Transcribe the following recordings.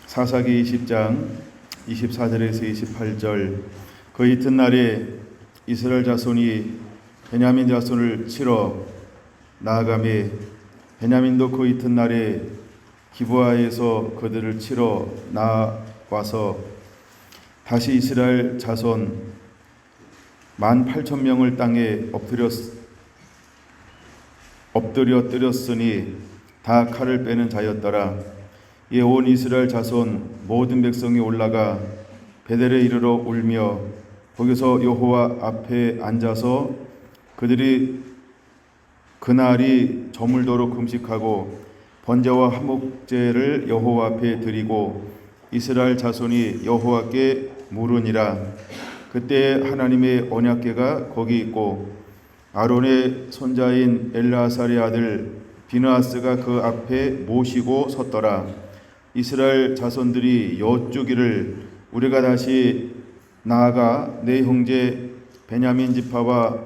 사사기 20장 24절에서 28절. 그 이튿날에 이스라엘 자손이 베냐민 자손을 치러 나아가매 베냐민도 그 이튿날에 기브아에서 그들을 치러 나와서 다시 이스라엘 자손 18,000명을 땅에 엎드려 뜨렸으니 다 칼을 빼는 자였더라. 이에 온 이스라엘 자손 모든 백성이 올라가 베델에 이르러 울며 거기서 여호와 앞에 앉아서 그들이 그날이 저물도록 금식하고 번제와 화목제를 여호와 앞에 드리고 이스라엘 자손이 여호와께 물으니라. 그때 하나님의 언약궤가 거기 있고 아론의 손자인 엘르아살의 아들 비느하스가 그 앞에 모시고 섰더라. 이스라엘 자손들이 여쭈기를 우리가 다시 나아가 내 형제 베냐민 지파와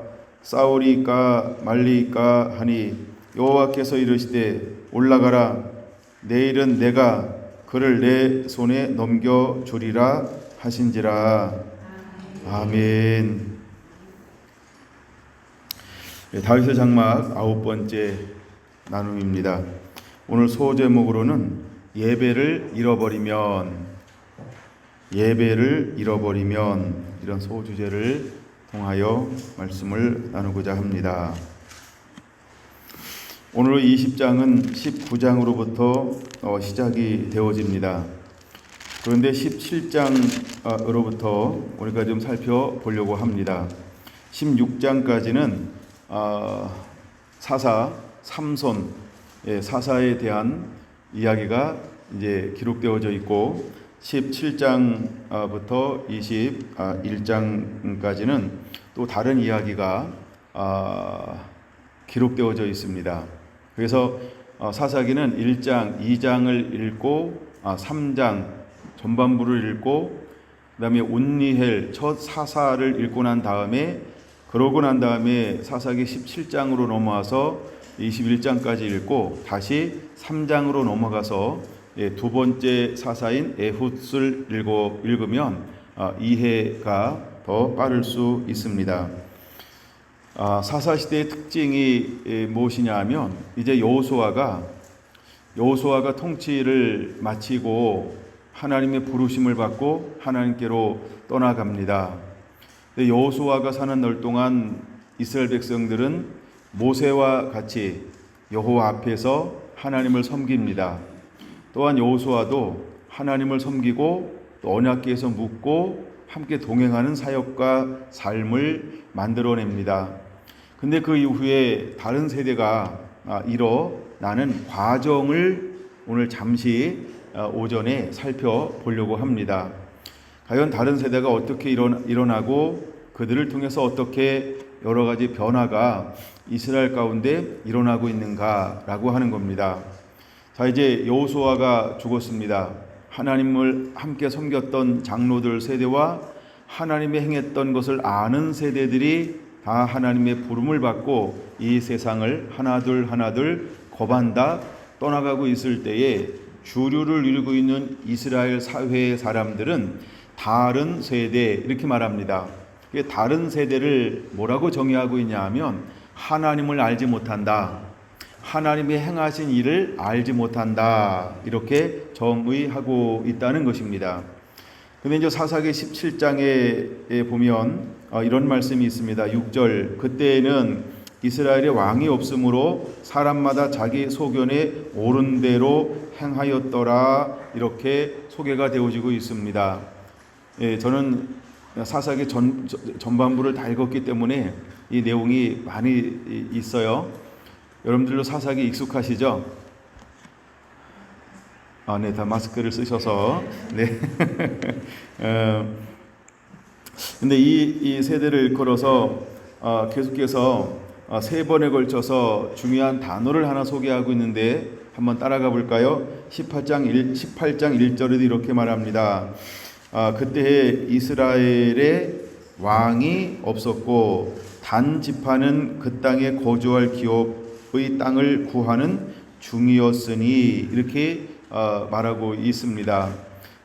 싸우리까 말리까 하니 여호와께서 이르시되 올라가라. 내일은 내가 그를 내 손에 넘겨주리라 하신지라. 아멘. 다윗의 장막 9번째 나눔입니다. 오늘 소제목으로는 예배를 잃어버리면 이런 소주제를 통하여 말씀을 나누고자 합니다. 오늘 20장은 19장으로부터 시작이 되어집니다. 그런데 17장으로부터 우리가 좀 살펴보려고 합니다. 16장까지는 사사 삼손 사사에 대한 이야기가 이제 기록되어져 있고 17장부터 21장까지는 또 다른 이야기가 기록되어져 있습니다. 그래서 사사기는 1장, 2장을 읽고 3장 전반부를 읽고 그 다음에 온니헬 첫 사사를 읽고 난 다음에 사사기 17장으로 넘어와서 21장까지 읽고 다시 3장으로 넘어가서 두 번째 사사인 에훗을 읽으면 이해가 더 빠를 수 있습니다. 사사시대의 특징이 무엇이냐 하면 이제 여호수아가 통치를 마치고 하나님의 부르심을 받고 하나님께로 떠나갑니다. 여호수아가 사는 날 동안 이스라엘 백성들은 모세와 같이 여호와 앞에서 하나님을 섬깁니다. 또한 여호수아도 하나님을 섬기고 또 언약궤에서 묵고 함께 동행하는 사역과 삶을 만들어냅니다. 근데 그 이후에 다른 세대가 일어나는 과정을 오늘 잠시 오전에 살펴보려고 합니다. 과연 다른 세대가 어떻게 일어나고 그들을 통해서 어떻게 여러 가지 변화가 이스라엘 가운데 일어나고 있는가라고 하는 겁니다. 자, 이제 여호수아가 죽었습니다. 하나님을 함께 섬겼던 장로들 세대와 하나님이 행했던 것을 아는 세대들이 다 하나님의 부름을 받고 이 세상을 하나둘 거반다 떠나가고 있을 때에 주류를 이루고 있는 이스라엘 사회의 사람들은 다른 세대 이렇게 말합니다. 다른 세대를 뭐라고 정의하고 있냐 하면 하나님을 알지 못한다. 하나님이 행하신 일을 알지 못한다. 이렇게 정의하고 있다는 것입니다. 근데 이제 사사기 17장에 보면 이런 말씀이 있습니다. 6절. 그때에는 이스라엘에 왕이 없으므로 사람마다 자기 소견에 옳은 대로 행하였더라. 이렇게 소개가 되어지고 있습니다. 저는 사사기 전반부를 다 읽었기 때문에 이 내용이 많이 있어요. 여러분들도 사사기 익숙하시죠? 네, 다 마스크를 쓰셔서 네. 근데 이 세대를 일컬어서 계속해서 세 번에 걸쳐서 중요한 단어를 하나 소개하고 있는데 한번 따라가 볼까요? 18장 1절에도 이렇게 말합니다. 그때 이스라엘에 왕이 없었고 단 지파는 그 땅에 거주할 기업의 땅을 구하는 중이었으니 이렇게 말하고 있습니다.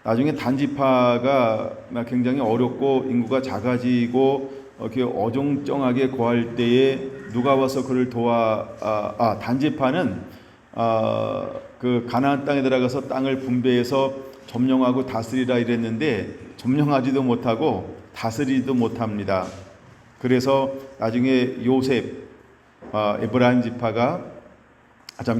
나중에 단지파가 굉장히 어렵고 인구가 작아지고 이렇게 어정쩡하게 거할 때에 누가 와서 그를 단지파는 그 가나안 땅에 들어가서 땅을 분배해서 점령하고 다스리라 이랬는데 점령하지도 못하고 다스리지도 못합니다. 그래서 나중에 요셉, 에브라임 지파가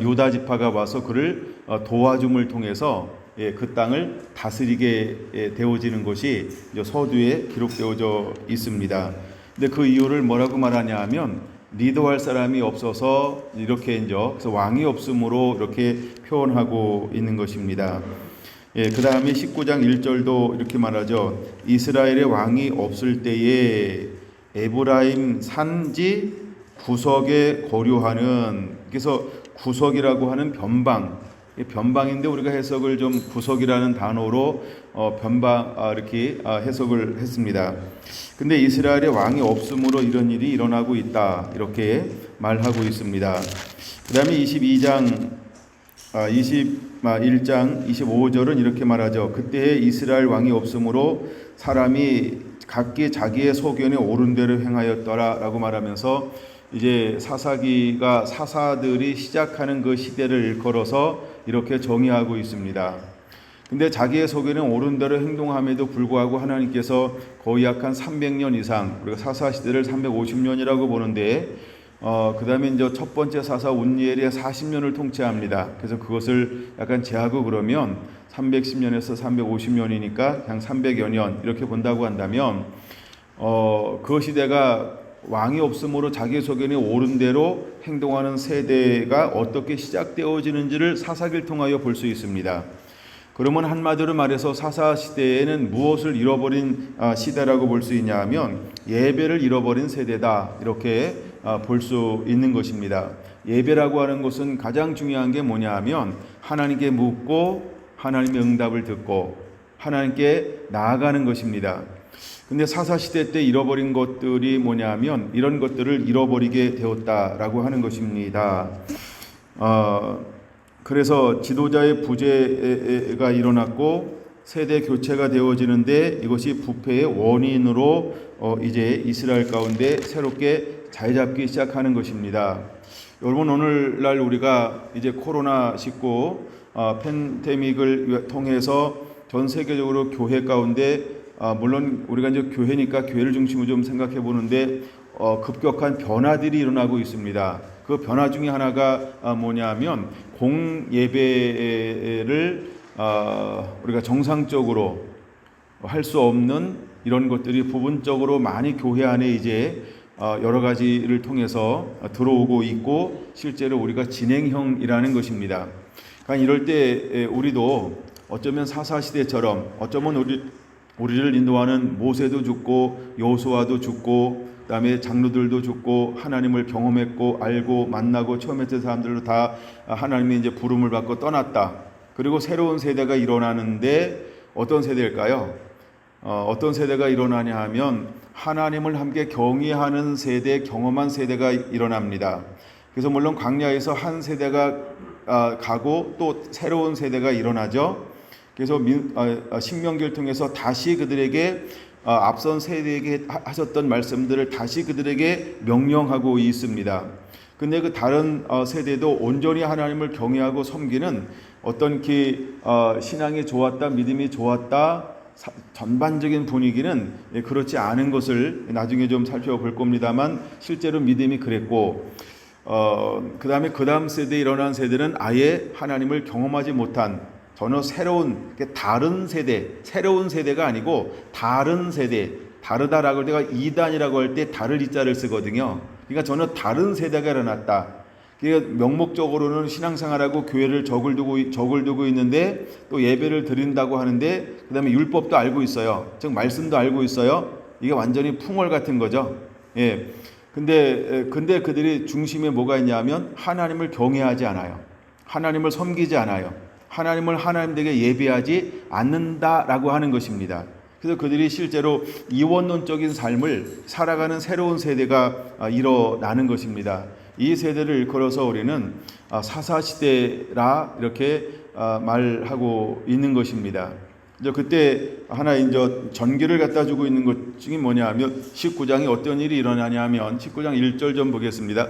유다 지파가 와서 그를 도와줌을 통해서 그 땅을 다스리게 되어지는 것이 서두에 기록되어져 있습니다. 근데 그 이유를 뭐라고 말하냐 하면 리더할 사람이 없어서 이렇게 그래서 왕이 없음으로 이렇게 표현하고 있는 것입니다. 그 다음에 19장 1절도 이렇게 말하죠. 이스라엘의 왕이 없을 때에 에브라임 산지 구석에 거류하는, 그래서 구석이라고 하는 변방인데 우리가 해석을 좀 구석이라는 단어로 이렇게 해석을 했습니다. 근데 이스라엘의 왕이 없음으로 이런 일이 일어나고 있다 이렇게 말하고 있습니다. 그 다음에 21장 25절은 이렇게 말하죠. 그때에 이스라엘 왕이 없음으로 사람이 각기 자기의 소견에 옳은 대로 행하였더라 라고 말하면서 이제 사사들이 시작하는 그 시대를 일컬어서 이렇게 정의하고 있습니다. 근데 자기의 소견에 옳은 대로 행동함에도 불구하고 하나님께서 거의 약 한 300년 이상, 우리가 사사 시대를 350년이라고 보는데 그 다음에 이제 첫 번째 사사 운니엘이 40년을 통치합니다. 그래서 그것을 약간 제하고 그러면 310년에서 350년이니까 그냥 300여 년 이렇게 본다고 한다면 그 시대가 왕이 없으므로 자기 소견이 옳은 대로 행동하는 세대가 어떻게 시작되어지는지를 사사기를 통하여 볼 수 있습니다. 그러면 한마디로 말해서 사사 시대에는 무엇을 잃어버린 시대라고 볼 수 있냐 하면 예배를 잃어버린 세대다 이렇게 볼 수 있는 것입니다. 예배라고 하는 것은 가장 중요한 게 뭐냐 하면 하나님께 묻고 하나님의 응답을 듣고 하나님께 나아가는 것입니다. 근데 사사시대 때 잃어버린 것들이 뭐냐면 이런 것들을 잃어버리게 되었다라고 하는 것입니다. 그래서 지도자의 부재가 일어났고 세대 교체가 되어지는데 이것이 부패의 원인으로 이제 이스라엘 가운데 새롭게 자리 잡기 시작하는 것입니다. 여러분, 오늘날 우리가 이제 코로나19 팬데믹을 통해서 전 세계적으로 교회 가운데 물론 우리가 이제 교회니까 교회를 중심으로 좀 생각해 보는데 급격한 변화들이 일어나고 있습니다. 그 변화 중에 하나가 뭐냐면 공예배를 우리가 정상적으로 할 수 없는 이런 것들이 부분적으로 많이 교회 안에 이제 여러 가지를 통해서 들어오고 있고 실제로 우리가 진행형이라는 것입니다. 그러니까 이럴 때 우리도 어쩌면 사사시대처럼 어쩌면 우리를 인도하는 모세도 죽고 여호수아도 죽고 그다음에 장로들도 죽고 하나님을 경험했고 알고 만나고 처음 했던 사람들도 다 하나님의 이제 부름을 받고 떠났다. 그리고 새로운 세대가 일어나는데 어떤 세대일까요? 어떤 세대가 일어나냐 하면 하나님을 함께 경외하는 세대, 경험한 세대가 일어납니다. 그래서 물론 광야에서 한 세대가 가고 또 새로운 세대가 일어나죠. 그래서 신명기를 통해서 다시 그들에게 앞선 세대에게 하셨던 말씀들을 다시 그들에게 명령하고 있습니다. 근데 그 다른 세대도 온전히 하나님을 경외하고 섬기는 어떤 신앙이 좋았다, 믿음이 좋았다, 전반적인 분위기는 그렇지 않은 것을 나중에 좀 살펴볼 겁니다만 실제로 믿음이 그랬고 그 다음 세대에 일어난 세대는 아예 하나님을 경험하지 못한 전혀 다른 세대, 새로운 세대가 아니고 다른 세대, 다르다라고 할 때가 이단이라고 할 때 다를 이자를 쓰거든요. 그러니까 전혀 다른 세대가 일어났다. 그러니까 명목적으로는 신앙생활하고 교회를 적을 두고 있는데 또 예배를 드린다고 하는데 그 다음에 율법도 알고 있어요. 즉 말씀도 알고 있어요. 이게 완전히 풍월 같은 거죠. 예. 근데 그들이 중심에 뭐가 있냐면 하나님을 경외하지 않아요. 하나님을 섬기지 않아요. 하나님을 하나님에게 예배하지 않는다라고 하는 것입니다. 그래서 그들이 실제로 이원론적인 삶을 살아가는 새로운 세대가 일어나는 것입니다. 이 세대를 일컬어서 우리는 사사시대라 이렇게 말하고 있는 것입니다. 이제 그때 하나 이제 전기를 갖다 주고 있는 것 중에 뭐냐면 19장이 어떤 일이 일어나냐면 19장 1절 좀 보겠습니다.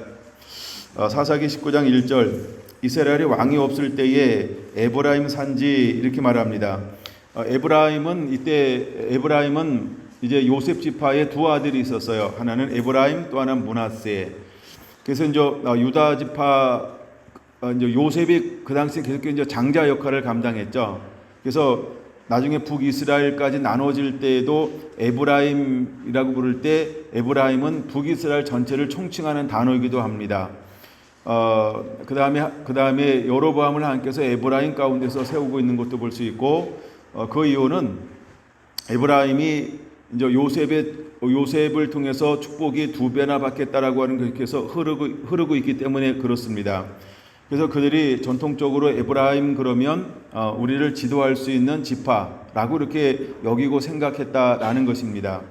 사사기 19장 1절 이스라엘이 왕이 없을 때에 에브라임 산지 이렇게 말합니다. 에브라임은 이제 요셉 지파의 두 아들이 있었어요. 하나는 에브라임, 또 하나는 므낫세. 그래서 이제 유다 지파 이제 요셉이 그 당시에 계속 이제 장자 역할을 감당했죠. 그래서 나중에 북이스라엘까지 나눠질 때에도 에브라임이라고 부를 때 에브라임은 북이스라엘 전체를 총칭하는 단어이기도 합니다. 그 다음에 여로보암을 하나님께서 에브라임 가운데서 세우고 있는 것도 볼 수 있고, 그 이유는 에브라임이 이제 요셉을 통해서 축복이 2배나 받겠다라고 하는 그렇게 해서 흐르고 있기 때문에 그렇습니다. 그래서 그들이 전통적으로 에브라임 그러면 우리를 지도할 수 있는 지파라고 이렇게 여기고 생각했다라는 것입니다.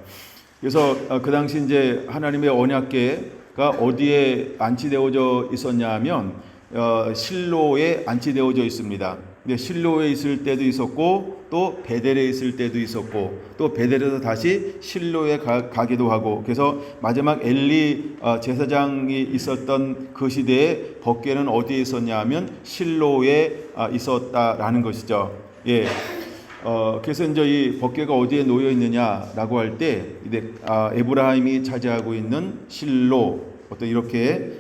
그래서 그 당시 이제 하나님의 언약궤가 어디에 안치되어져 있었냐 하면 실로에 안치되어져 있습니다. 근데 실로에 있을 때도 있었고 또 베델에 있을 때도 있었고 또 베델에서 다시 실로에 가기도 하고, 그래서 마지막 엘리 제사장이 있었던 그 시대에 법궤는 어디에 있었냐 하면 실로에 있었다라는 것이죠. 예. 그래서 이제 이 법궤가 어디에 놓여 있느냐라고 할 때 에브라임이 차지하고 있는 실로 어떤 이렇게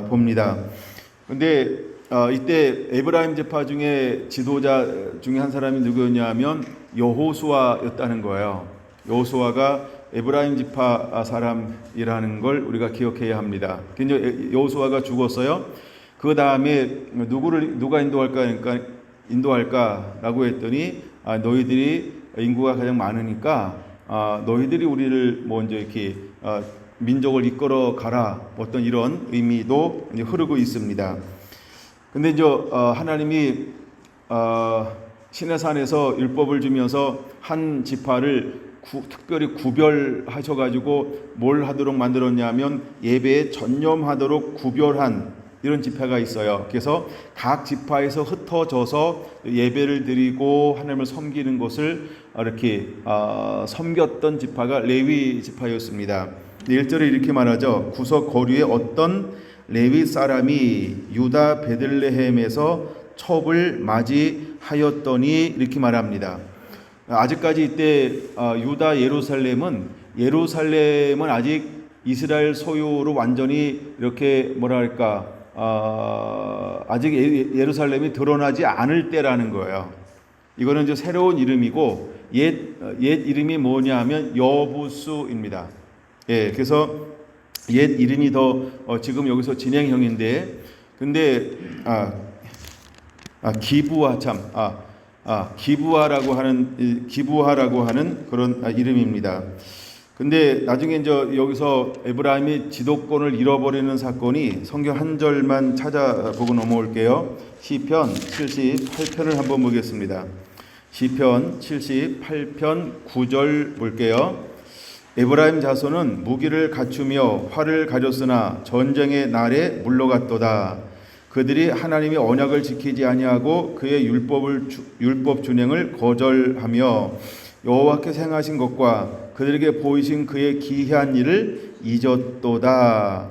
봅니다. 근데 이때 에브라임 지파 중에 지도자 중에 한 사람이 누구였냐면 여호수아였다는 거예요. 여호수아가 에브라임 지파 사람이라는 걸 우리가 기억해야 합니다. 근데 여호수아가 죽었어요. 그 다음에 누가 인도할까라고 했더니 너희들이 인구가 가장 많으니까 너희들이 우리를 먼저 이렇게 민족을 이끌어 가라, 어떤 이런 의미도 이제 흐르고 있습니다. 근데 이제 하나님이 시내산에서 율법을 주면서 한 지파를 특별히 구별하셔가지고 뭘 하도록 만들었냐면 예배에 전념하도록 구별한 이런 지파가 있어요. 그래서 각 지파에서 흩어져서 예배를 드리고 하나님을 섬기는 것을 이렇게 섬겼던 지파가 레위 지파였습니다. 1절에 이렇게 말하죠. 구석 거리에 어떤 레위 사람이 유다 베들레헴에서 첩을 맞이하였더니 이렇게 말합니다. 아직까지 이때 유다 예루살렘은 아직 이스라엘 소유로 완전히 이렇게 아직 예루살렘이 드러나지 않을 때라는 거예요. 이거는 이제 새로운 이름이고 옛 이름이 뭐냐 하면 여부수입니다. 예, 그래서 옛 이름이 더 지금 여기서 진행형인데, 근데 기부하라고 하는 그런 이름입니다. 근데 나중에 이제 여기서 에브라임이 지도권을 잃어버리는 사건이 성경 한 절만 찾아보고 넘어올게요. 시편 78편을 한번 보겠습니다. 시편 78편 9절 볼게요. 에브라임 자손은 무기를 갖추며 활을 가졌으나 전쟁의 날에 물러갔도다. 그들이 하나님의 언약을 지키지 아니하고 그의 율법 준행을 거절하며 여호와께서 행하신 것과 그들에게 보이신 그의 기이한 일을 잊었도다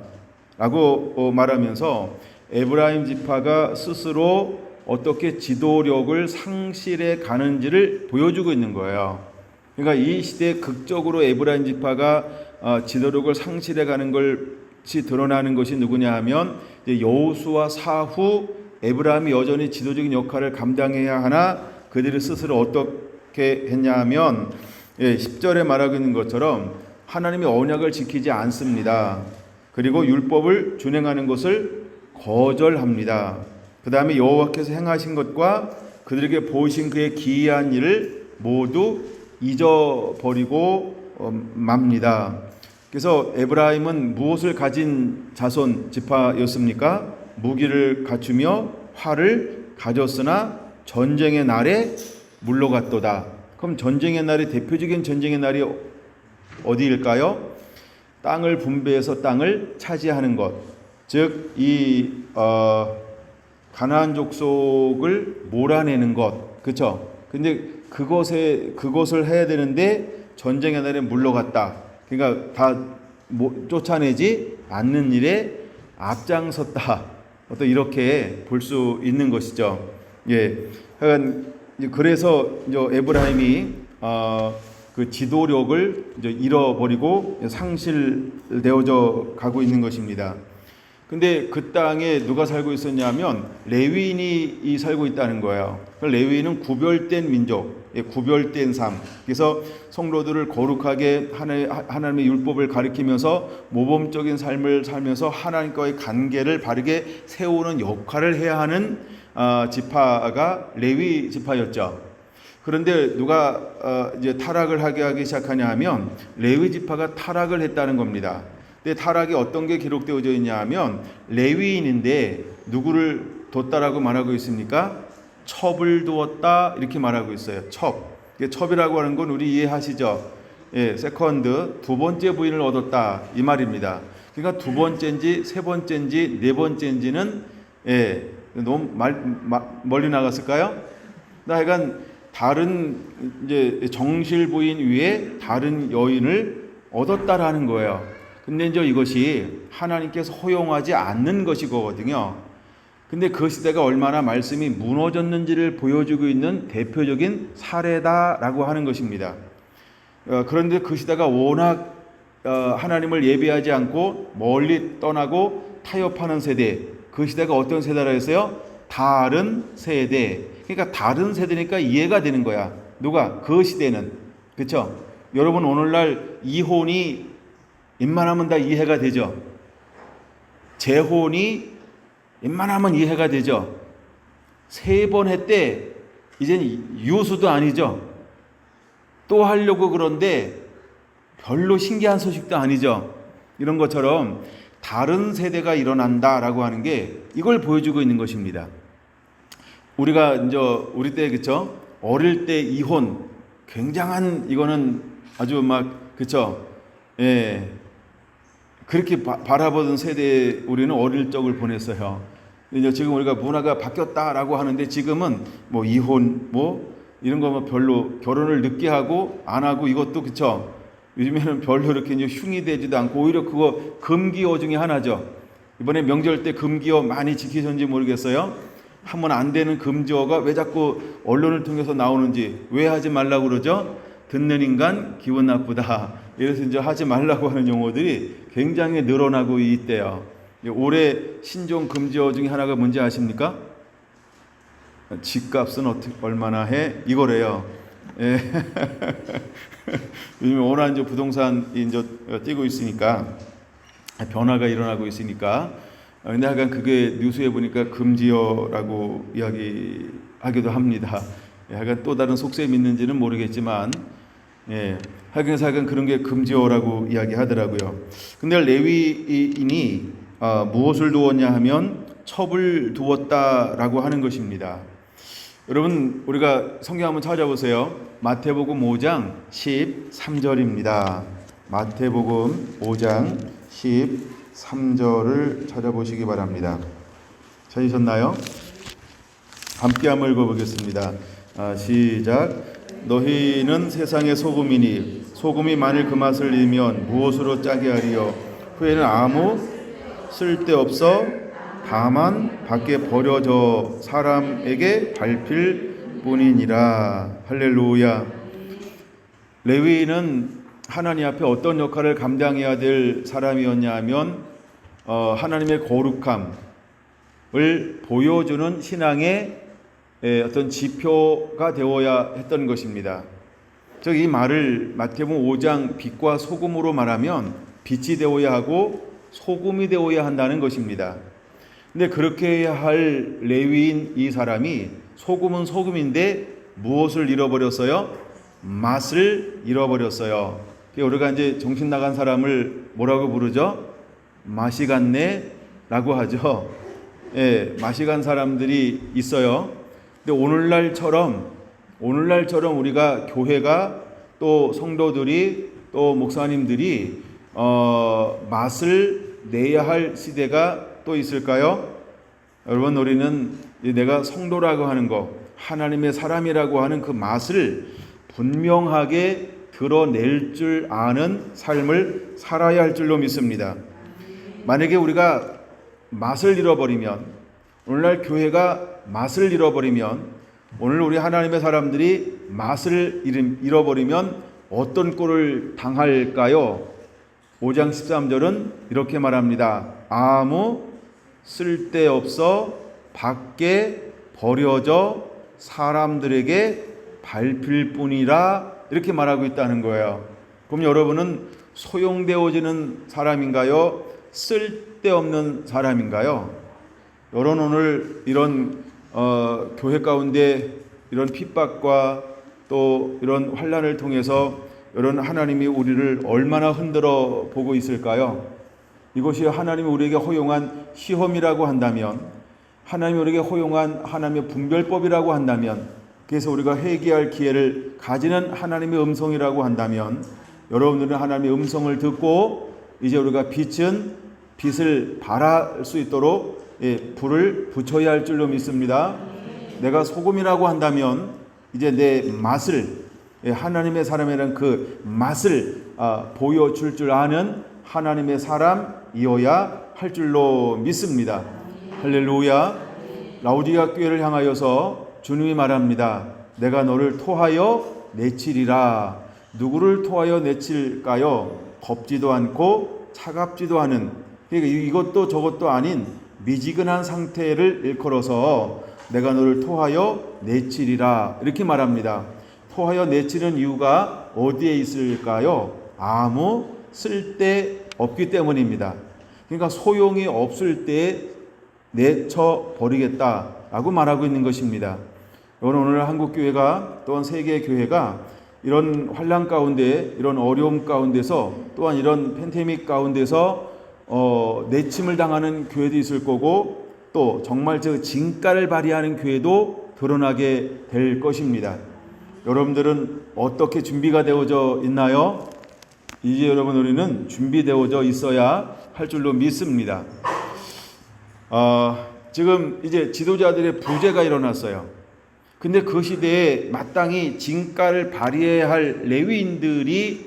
라고 말하면서 에브라임 지파가 스스로 어떻게 지도력을 상실해 가는지를 보여주고 있는 거예요. 그러니까 이 시대에 극적으로 에브라임 지파가 지도력을 상실해 가는 것이 드러나는 것이 누구냐 하면 여호수아 사후 에브라임이 여전히 지도적인 역할을 감당해야 하나 그들이 스스로 어떻게 했냐 하면 10절에 말하고 있는 것처럼 하나님의 언약을 지키지 않습니다. 그리고 율법을 준행하는 것을 거절합니다. 그 다음에 여호와께서 행하신 것과 그들에게 보이신 그의 기이한 일을 모두 잊어버리고 맙니다. 그래서 에브라임은 무엇을 가진 자손 지파였습니까? 무기를 갖추며 활을 가졌으나 전쟁의 날에 물러갔도다. 그럼 전쟁의 날이 대표적인 전쟁의 날이 어디일까요? 땅을 분배해서 땅을 차지하는 것, 즉 이 가나안 족속을 몰아내는 것, 그렇죠? 근데 그것을 해야 되는데 전쟁의 날에 물러갔다. 그러니까 다 쫓아내지 않는 일에 앞장섰다. 어떤 이렇게 볼 수 있는 것이죠. 예. 그래서 이제 에브라임이 그 지도력을 이제 잃어버리고 상실되어져 가고 있는 것입니다. 근데 그 땅에 누가 살고 있었냐면 레위인이 살고 있다는 거예요. 레위인은 구별된 민족, 구별된 삶. 그래서 성도들을 거룩하게 하나님의 율법을 가리키면서 모범적인 삶을 살면서 하나님과의 관계를 바르게 세우는 역할을 해야 하는 지파가 레위 지파였죠. 그런데 누가 이제 타락을 하기 시작하냐 하면 레위 지파가 타락을 했다는 겁니다. 근데 타락이 어떤 게 기록되어져 있냐 하면 레위인인데 누구를 뒀다라고 말하고 있습니까? 첩을 두었다 이렇게 말하고 있어요. 첩이라고 하는 건 우리 이해하시죠? 예, 세컨드 두 번째 부인을 얻었다 이 말입니다. 그러니까 두 번째인지 세 번째인지 네 번째인지는 너무 멀리 나갔을까요? 하여간 다른 이제 정실 부인 위에 다른 여인을 얻었다라는 거예요. 근데 이제 이것이 하나님께서 허용하지 않는 것이거든요. 근데 그 시대가 얼마나 말씀이 무너졌는지를 보여주고 있는 대표적인 사례다라고 하는 것입니다. 그런데 그 시대가 워낙 하나님을 예배하지 않고 멀리 떠나고 타협하는 세대, 그 시대가 어떤 세대라 했어요? 다른 세대. 그러니까 다른 세대니까 이해가 되는 거야. 누가? 그 시대는. 그렇죠? 여러분 오늘날 이혼이 웬만하면 다 이해가 되죠. 재혼이 웬만하면 이해가 되죠. 3번 했대. 이제는 유수도 아니죠. 또 하려고 그런데 별로 신기한 소식도 아니죠. 이런 것처럼 다른 세대가 일어난다라고 하는 게 이걸 보여주고 있는 것입니다. 우리가 이제 우리 때 그쵸? 어릴 때 이혼 굉장한 이거는 아주 막 그쵸? 예. 그렇게 바라보던 세대에 우리는 어릴 적을 보냈어요. 이제 지금 우리가 문화가 바뀌었다라고 하는데 지금은 뭐 이혼 뭐 이런 거 뭐 별로 결혼을 늦게 하고 안 하고 이것도 그쵸? 요즘에는 별로 이렇게 이제 흉이 되지도 않고 오히려 그거 금기어 중에 하나죠. 이번에 명절 때 금기어 많이 지키셨는지 모르겠어요. 하면 안 되는 금지어가 왜 자꾸 언론을 통해서 나오는지 왜 하지 말라고 그러죠? 듣는 인간 기분 나쁘다. 이래서 이제 하지 말라고 하는 용어들이 굉장히 늘어나고 있대요. 올해 신종 금지어 중에 하나가 뭔지 아십니까? 집값은 얼마나 해? 이거래요. 예. 요즘 워낙 이제 부동산이 이제 뛰고 있으니까 변화가 일어나고 있으니까. 근데 하여간 그게 뉴스에 보니까 금지어라고 이야기하기도 합니다. 하여간 또 다른 속셈이 있는지는 모르겠지만, 하여간 그런 게 금지어라고 이야기하더라고요. 근데 레위인이 무엇을 두었냐 하면 첩을 두었다라고 하는 것입니다. 여러분 우리가 성경 한번 찾아보세요. 마태복음 5장 13절입니다. 마태복음 5장 13절을 찾아보시기 바랍니다. 찾으셨나요? 함께 한번 읽어보겠습니다. 시작. 너희는 세상의 소금이니 소금이 만일 그 맛을 잃으면 무엇으로 짜게 하리요? 후에는 아무 쓸데없어 다만 밖에 버려져 사람에게 밟힐 뿐이니라. 할렐루야. 레위인은 하나님 앞에 어떤 역할을 감당해야 될 사람이었냐 하면 하나님의 거룩함을 보여주는 신앙의 어떤 지표가 되어야 했던 것입니다. 즉 이 말을 마태복음 5장 빛과 소금으로 말하면 빛이 되어야 하고 소금이 되어야 한다는 것입니다. 근데 그렇게 해야 할 레위인 이 사람이 소금은 소금인데 무엇을 잃어버렸어요? 맛을 잃어버렸어요. 우리가 이제 정신 나간 사람을 뭐라고 부르죠? 맛이 갔네 라고 하죠. 맛이 간 사람들이 있어요. 근데 오늘날처럼 우리가 교회가 또 성도들이 또 목사님들이 맛을 내야 할 시대가 또 있을까요? 여러분 우리는 내가 성도라고 하는 거 하나님의 사람이라고 하는 그 맛을 분명하게 드러낼 줄 아는 삶을 살아야 할 줄로 믿습니다. 만약에 우리가 맛을 잃어버리면, 오늘날 교회가 맛을 잃어버리면, 오늘 우리 하나님의 사람들이 맛을 잃어버리면 어떤 꼴을 당할까요? 5장 13절은 이렇게 말합니다. 아무 쓸데없어 밖에 버려져 사람들에게 밟힐 뿐이라, 이렇게 말하고 있다는 거예요. 그럼 여러분은 소용되어지는 사람인가요? 쓸데없는 사람인가요? 여러분, 오늘 이런 교회 가운데 이런 핍박과 또 이런 환난을 통해서 이런 하나님이 우리를 얼마나 흔들어 보고 있을까요? 이것이 하나님이 우리에게 허용한 시험이라고 한다면, 하나님이 우리에게 허용한 하나님의 분별법이라고 한다면, 그래서 우리가 회개할 기회를 가지는 하나님의 음성이라고 한다면, 여러분들은 하나님의 음성을 듣고 이제 우리가 빛을 발할 수 있도록 불을 붙여야 할 줄로 믿습니다. 내가 소금이라고 한다면 이제 내 맛을, 하나님의 사람이라는 그 맛을 보여줄 줄 아는 하나님의 사람이어야 할 줄로 믿습니다. 할렐루야. 라오디게아 교회를 향하여서 주님이 말합니다. 내가 너를 토하여 내치리라. 누구를 토하여 내칠까요? 덥지도 않고 차갑지도 않은, 그러니까 이것도 저것도 아닌 미지근한 상태를 일컬어서 내가 너를 토하여 내치리라, 이렇게 말합니다. 토하여 내치는 이유가 어디에 있을까요? 아무 쓸데 없기 때문입니다. 그러니까 소용이 없을 때에 내쳐버리겠다라고 말하고 있는 것입니다. 오늘 한국교회가 또한 세계교회가 이런 환난 가운데, 이런 어려움 가운데서, 또한 이런 팬데믹 가운데서 내침을 당하는 교회도 있을 거고, 또 정말 저 진가를 발휘하는 교회도 드러나게 될 것입니다. 여러분들은 어떻게 준비가 되어져 있나요? 이제 여러분, 우리는 준비되어져 있어야 할 줄로 믿습니다. 지금 이제 지도자들의 부재가 일어났어요. 근데 그 시대에 마땅히 진가를 발휘해야 할 레위인들이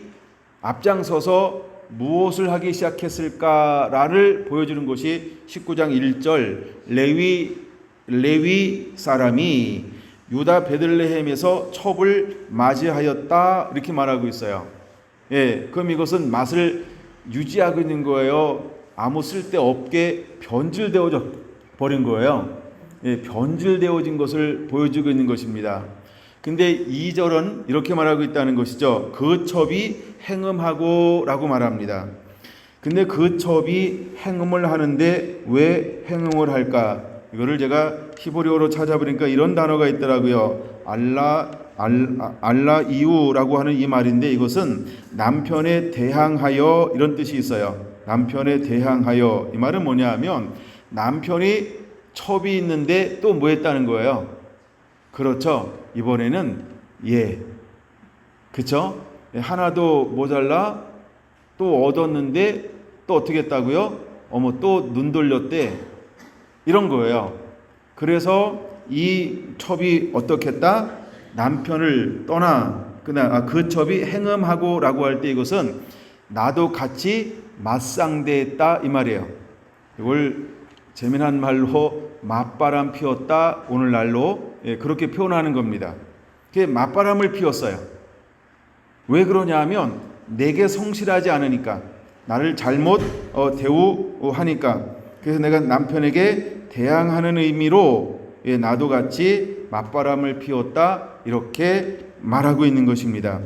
앞장서서 무엇을 하기 시작했을까를 보여주는 것이 19장 1절 레위 사람이 유다 베들레헴에서 첩을 맞이하였다, 이렇게 말하고 있어요. 그럼 이것은 맛을 유지하고 있는 거예요? 아무 쓸데없게 변질되어져 버린 거예요. 변질되어진 것을 보여주고 있는 것입니다. 근데 2절은 이렇게 말하고 있다는 것이죠. 그 첩이 행음하고 라고 말합니다. 근데 그 첩이 행음을 하는데 왜 행음을 할까? 이거를 제가 히브리어로 찾아보니까 이런 단어가 있더라고요. 알라이우라고 하는 이 말인데, 이것은 남편에 대항하여, 이런 뜻이 있어요. 남편에 대항하여. 이 말은 뭐냐 하면, 남편이 첩이 있는데 또 뭐 했다는 거예요? 그렇죠. 이번에는 그쵸? 하나도 모자라, 또 얻었는데 또 어떻게 했다고요? 또 눈 돌렸대. 이런 거예요. 그래서 이 첩이 어떻게 했다? 남편을 떠나, 그 첩이 행음하고 라고 할 때 이것은 나도 같이 맞상대했다, 이 말이에요. 이걸 재미난 말로 맞바람 피웠다, 오늘날로 그렇게 표현하는 겁니다. 그게 맞바람을 피웠어요. 왜 그러냐 하면 내게 성실하지 않으니까, 나를 잘못 대우하니까. 그래서 내가 남편에게 대항하는 의미로 나도 같이 맞바람을 피웠다, 이렇게 말하고 있는 것입니다.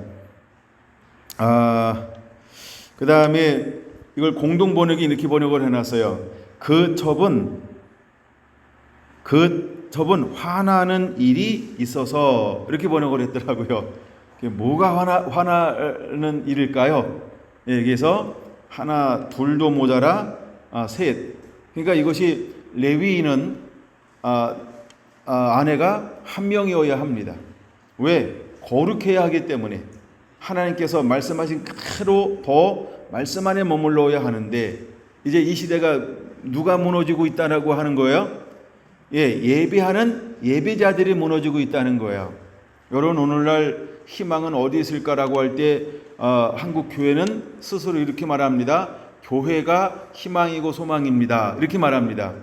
그 다음에 이걸 공동 번역이 이렇게 번역을 해놨어요. 그 첩은 화나는 일이 있어서, 이렇게 번역을 했더라고요. 뭐가 화나는 일일까요? 그래서 하나, 둘도 모자라, 셋. 그러니까 이것이 레위인은 아내가 한 명이어야 합니다. 왜? 거룩해야 하기 때문에. 하나님께서 말씀하신 그대로 더 말씀 안에 머물러야 하는데, 이제 이 시대가 누가 무너지고 있다라고 하는 거예요? 예배하는 예배자들이 무너지고 있다는 거예요. 여러분, 오늘날 희망은 어디 있을까라고 할 때 한국 교회는 스스로 이렇게 말합니다. 교회가 희망이고 소망입니다. 이렇게 말합니다.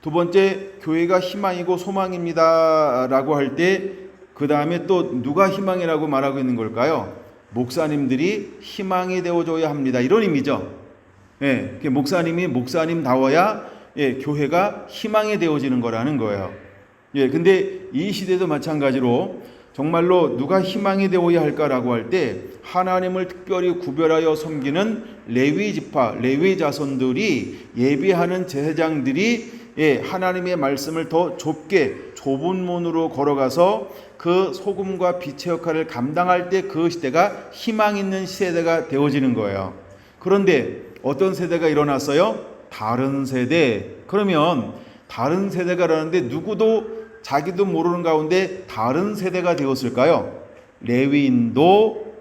두 번째, 교회가 희망이고 소망입니다 라고 할 때 그 다음에 또 누가 희망이라고 말하고 있는 걸까요? 목사님들이 희망이 되어줘야 합니다. 이런 의미죠. 목사님이 목사님다워야 교회가 희망이 되어지는 거라는 거예요. 근데 이 시대도 마찬가지로 정말로 누가 희망이 되어야 할까라고 할 때 하나님을 특별히 구별하여 섬기는 레위 지파, 레위 자손들이 예배하는 제사장들이 하나님의 말씀을 더 좁은 문으로 걸어가서 그 소금과 빛의 역할을 감당할 때 그 시대가 희망 있는 시대가 되어지는 거예요. 그런데 어떤 세대가 일어났어요? 다른 세대. 그러면 다른 세대가 일어났는데 누구도 자기도 모르는 가운데 다른 세대가 되었을까요? 레위인도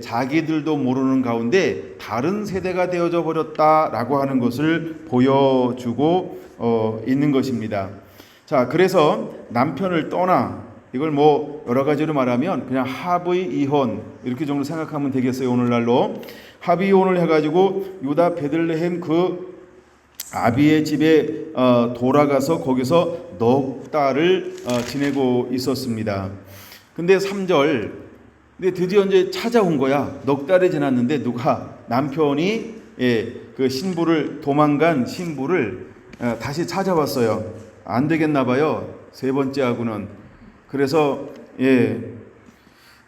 자기들도 모르는 가운데 다른 세대가 되어져 버렸다라고 하는 것을 보여주고 있는 것입니다. 자, 그래서 남편을 떠나, 이걸 뭐 여러 가지로 말하면 그냥 합의 이혼 이렇게 정도 생각하면 되겠어요. 오늘날로 합의 이혼을 해가지고 유다 베들레헴 그 아비의 집에 돌아가서 거기서 넉 달을 지내고 있었습니다. 근데 3절, 근데 드디어 이제 찾아온 거야. 넉 달이 지났는데 누가 남편이 그 신부를, 도망간 신부를 다시 찾아왔어요. 안 되겠나 봐요. 세 번째 하고는. 그래서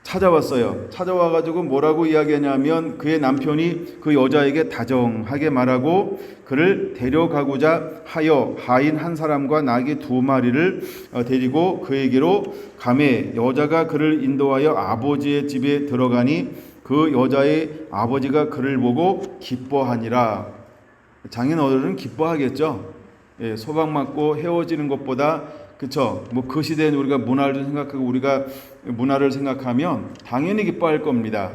찾아왔어요. 찾아와가지고 뭐라고 이야기하냐면 그의 남편이 그 여자에게 다정하게 말하고 그를 데려가고자 하여 하인 한 사람과 나귀 2마리를 데리고 그에게로 가매 여자가 그를 인도하여 아버지의 집에 들어가니 그 여자의 아버지가 그를 보고 기뻐하니라. 장인어른은 기뻐하겠죠. 소방 맞고 헤어지는 것보다, 그렇죠? 뭐 그 시대는 우리가 문화를 생각하고 우리가 문화를 생각하면 당연히 기뻐할 겁니다.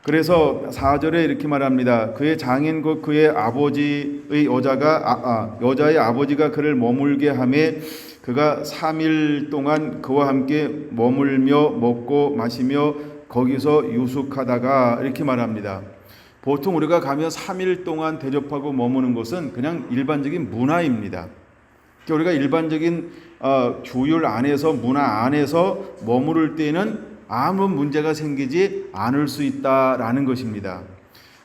그래서 4절에 이렇게 말합니다. 그의 장인 곧 그의 아버지의 여자의 아버지가 그를 머물게 하매 그가 3일 동안 그와 함께 머물며 먹고 마시며 거기서 유숙하다가, 이렇게 말합니다. 보통 우리가 가면 3일 동안 대접하고 머무는 것은 그냥 일반적인 문화입니다. 우리가 일반적인 규율 안에서, 문화 안에서 머무를 때는 아무 문제가 생기지 않을 수 있다라는 것입니다.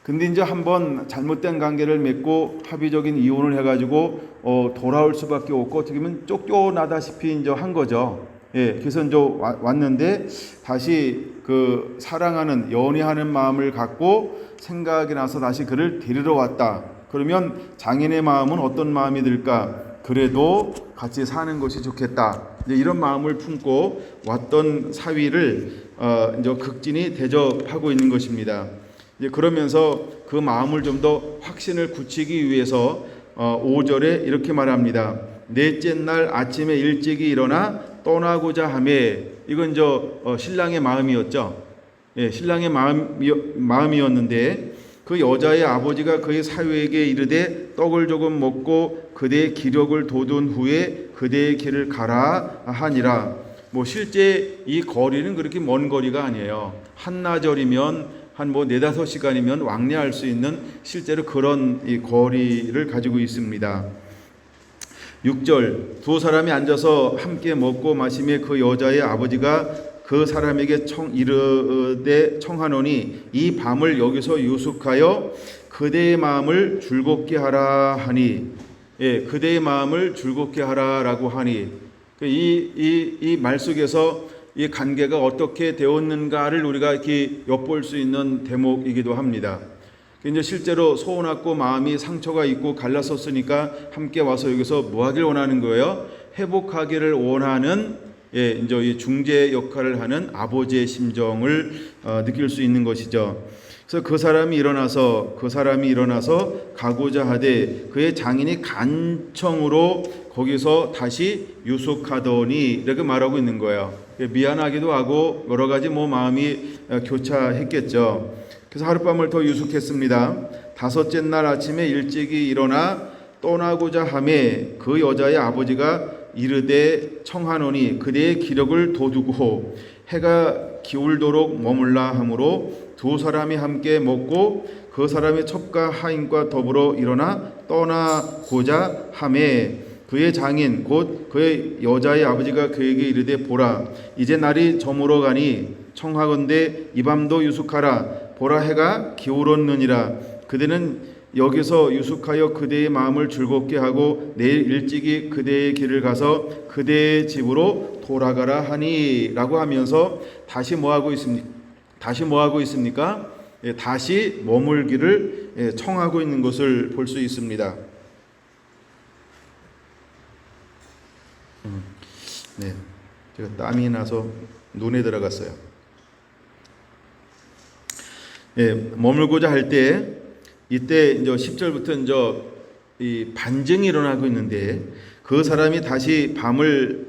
근데 이제 한번 잘못된 관계를 맺고 합의적인 이혼을 해가지고 돌아올 수밖에 없고 어떻게 보면 쫓겨나다시피 이제 한 거죠. 그래서 이제 왔는데 다시 그 사랑하는, 연애하는 마음을 갖고 생각이 나서 다시 그를 데리러 왔다. 그러면 장인의 마음은 어떤 마음이 들까? 그래도 같이 사는 것이 좋겠다. 이제 이런 마음을 품고 왔던 사위를 이제 극진히 대접하고 있는 것입니다. 이제 그러면서 그 마음을 좀 더 확신을 굳히기 위해서 5절에 이렇게 말합니다. 넷째 날 아침에 일찍이 일어나 떠나고자 하매, 이건 신랑의 마음이었죠. 신랑의 마음이었는데 그 여자의 아버지가 그의 사위에게 이르되 떡을 조금 먹고 그대의 기력을 돋운 후에 그대의 길을 가라 하니라. 뭐 실제 이 거리는 그렇게 먼 거리가 아니에요. 한나절이면 한 4-5시간이면 왕래할 수 있는 실제로 그런 이 거리를 가지고 있습니다. 6절, 두 사람이 앉아서 함께 먹고 마시며 그 여자의 아버지가 그 사람에게 이르되 청하노니 이 밤을 여기서 유숙하여 그대의 마음을 즐겁게 하라 하니, 그대의 마음을 즐겁게 하라라고 하니, 이 말 속에서 이 관계가 어떻게 되었는가를 우리가 이렇게 엿볼 수 있는 대목이기도 합니다. 이제 실제로 소원하고 마음이 상처가 있고 갈라섰으니까 함께 와서 여기서 뭐 하길 원하는 거예요? 회복하기를 원하는, 이제 이 중재 역할을 하는 아버지의 심정을 느낄 수 있는 것이죠. 그래서 그 사람이 일어나서 가고자 하되 그의 장인이 간청으로 거기서 다시 유숙하더니, 이렇게 말하고 있는 거예요. 미안하기도 하고 여러 가지 마음이 교차했겠죠. 그래서 하룻밤을 더 유숙했습니다. 5째 날 아침에 일찍이 일어나 떠나고자 하매 그 여자의 아버지가 이르되 청하노니 그대의 기력을 돋우고 해가 기울도록 머물라 하므로 두 사람이 함께 먹고 그 사람의 첩과 하인과 더불어 일어나 떠나고자 하매 그의 장인 곧 그의 여자의 아버지가 그에게 이르되 보라 이제 날이 저물어 가니 청하건대 이 밤도 유숙하라 보라 해가 기울었느니라 그대는 여기서 유숙하여 그대의 마음을 즐겁게 하고 내일 일찍이 그대의 길을 가서 그대의 집으로 돌아가라 하니 라고 하면서 다시 뭐 하고 있습니까? 다시 머물기를 청하고 있는 것을 볼 수 있습니다. 네, 제가 땀이 나서 눈에 들어갔어요. 머물고자 할 때 이때 이제 10절부터 이제 이 반증이 일어나고 있는데 그 사람이 다시 밤을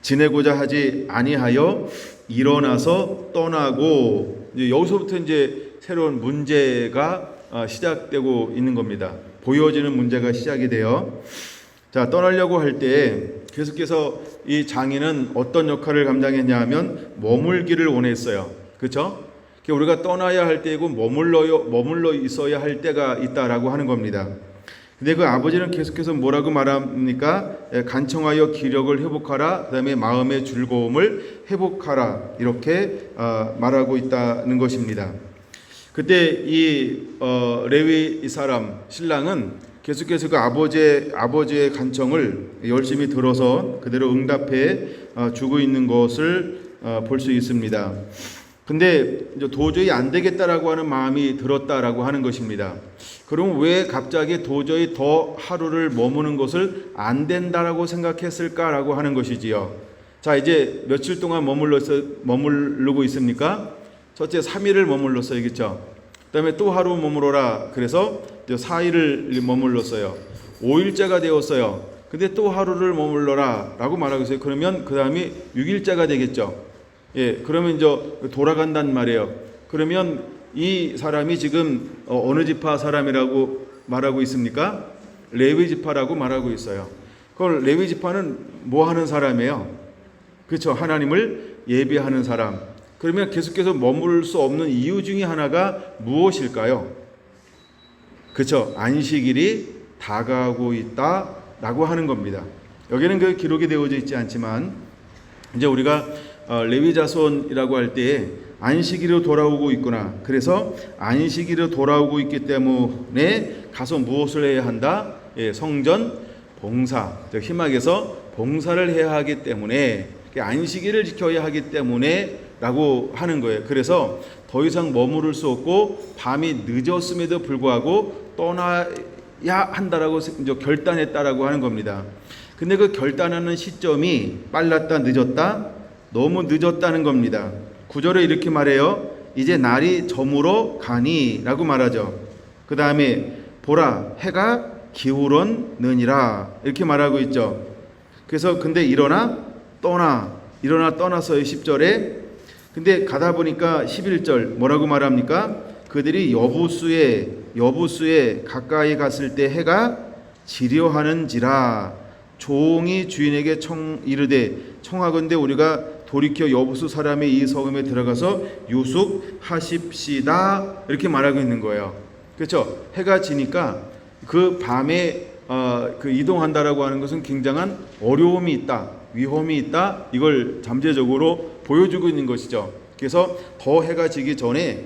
지내고자 하지 아니하여 일어나서 떠나고 이제 여기서부터 이제 새로운 문제가 시작되고 있는 겁니다. 보여지는 문제가 시작이 돼요. 자, 떠나려고 할 때 계속해서 이 장인은 어떤 역할을 감당했냐 하면 머물기를 원했어요. 그렇죠? 우리가 떠나야 할 때이고 머물러 있어야 할 때가 있다라고 하는 겁니다. 근데 그 아버지는 계속해서 뭐라고 말합니까? 간청하여 기력을 회복하라. 그다음에 마음의 즐거움을 회복하라. 이렇게 말하고 있다는 것입니다. 그때 이 레위 이 사람 신랑은 계속해서 그 아버지의 간청을 열심히 들어서 그대로 응답해 주고 있는 것을 볼 수 있습니다. 근데 이제 도저히 안 되겠다라고 하는 마음이 들었다라고 하는 것입니다. 그럼 왜 갑자기 도저히 더 하루를 머무는 것을 안 된다라고 생각했을까라고 하는 것이지요. 자, 이제 며칠 동안 머무르고 있습니까? 첫째 3일을 머물렀어요. 그렇죠? 그다음에 또 하루 머무러라. 그래서 4일을 머물렀어요. 5일째가 되었어요. 근데 또 하루를 머물러라 라고 말하고 있어요. 그러면 그 다음이 6일째가 되겠죠. 그러면 이제 돌아간단 말이에요. 그러면 이 사람이 지금 어느 지파 사람이라고 말하고 있습니까? 레위 지파라고 말하고 있어요. 그걸 레위 지파는 뭐 하는 사람이에요? 그렇죠. 하나님을 예배하는 사람. 그러면 계속해서 머물 수 없는 이유 중에 하나가 무엇일까요? 그렇죠. 안식일이 다가오고 있다라고 하는 겁니다. 여기는 그 기록이 되어져 있지 않지만 이제 우리가 레위 자손이라고 할 때 안식일로 돌아오고 있구나. 그래서 안식일로 돌아오고 있기 때문에 가서 무엇을 해야 한다? 성전 봉사, 즉 희막에서 봉사를 해야 하기 때문에 안식일을 지켜야 하기 때문에 라고 하는 거예요. 그래서 더 이상 머무를 수 없고 밤이 늦었음에도 불구하고 떠나야 한다라고 결단했다라고 하는 겁니다. 근데 그 결단하는 시점이 빨랐다 늦었다? 너무 늦었다는 겁니다. 9절에 이렇게 말해요. 이제 날이 저물어 가니 라고 말하죠. 그 다음에 보라 해가 기울었느니라 이렇게 말하고 있죠. 그래서 근데 떠나서요 10절에. 근데 가다 보니까 11절 뭐라고 말합니까? 그들이 여부수에 가까이 갔을 때 해가 지려하는지라 종이 주인에게 이르되 청하건대 우리가 돌이켜 여부수 사람의 이 성읍에 들어가서 유숙하십시다 이렇게 말하고 있는 거예요. 그렇죠? 해가 지니까 그 밤에 그 이동한다라고 하는 것은 굉장한 어려움이 있다, 위험이 있다, 이걸 잠재적으로 보여주고 있는 것이죠. 그래서 더 해가 지기 전에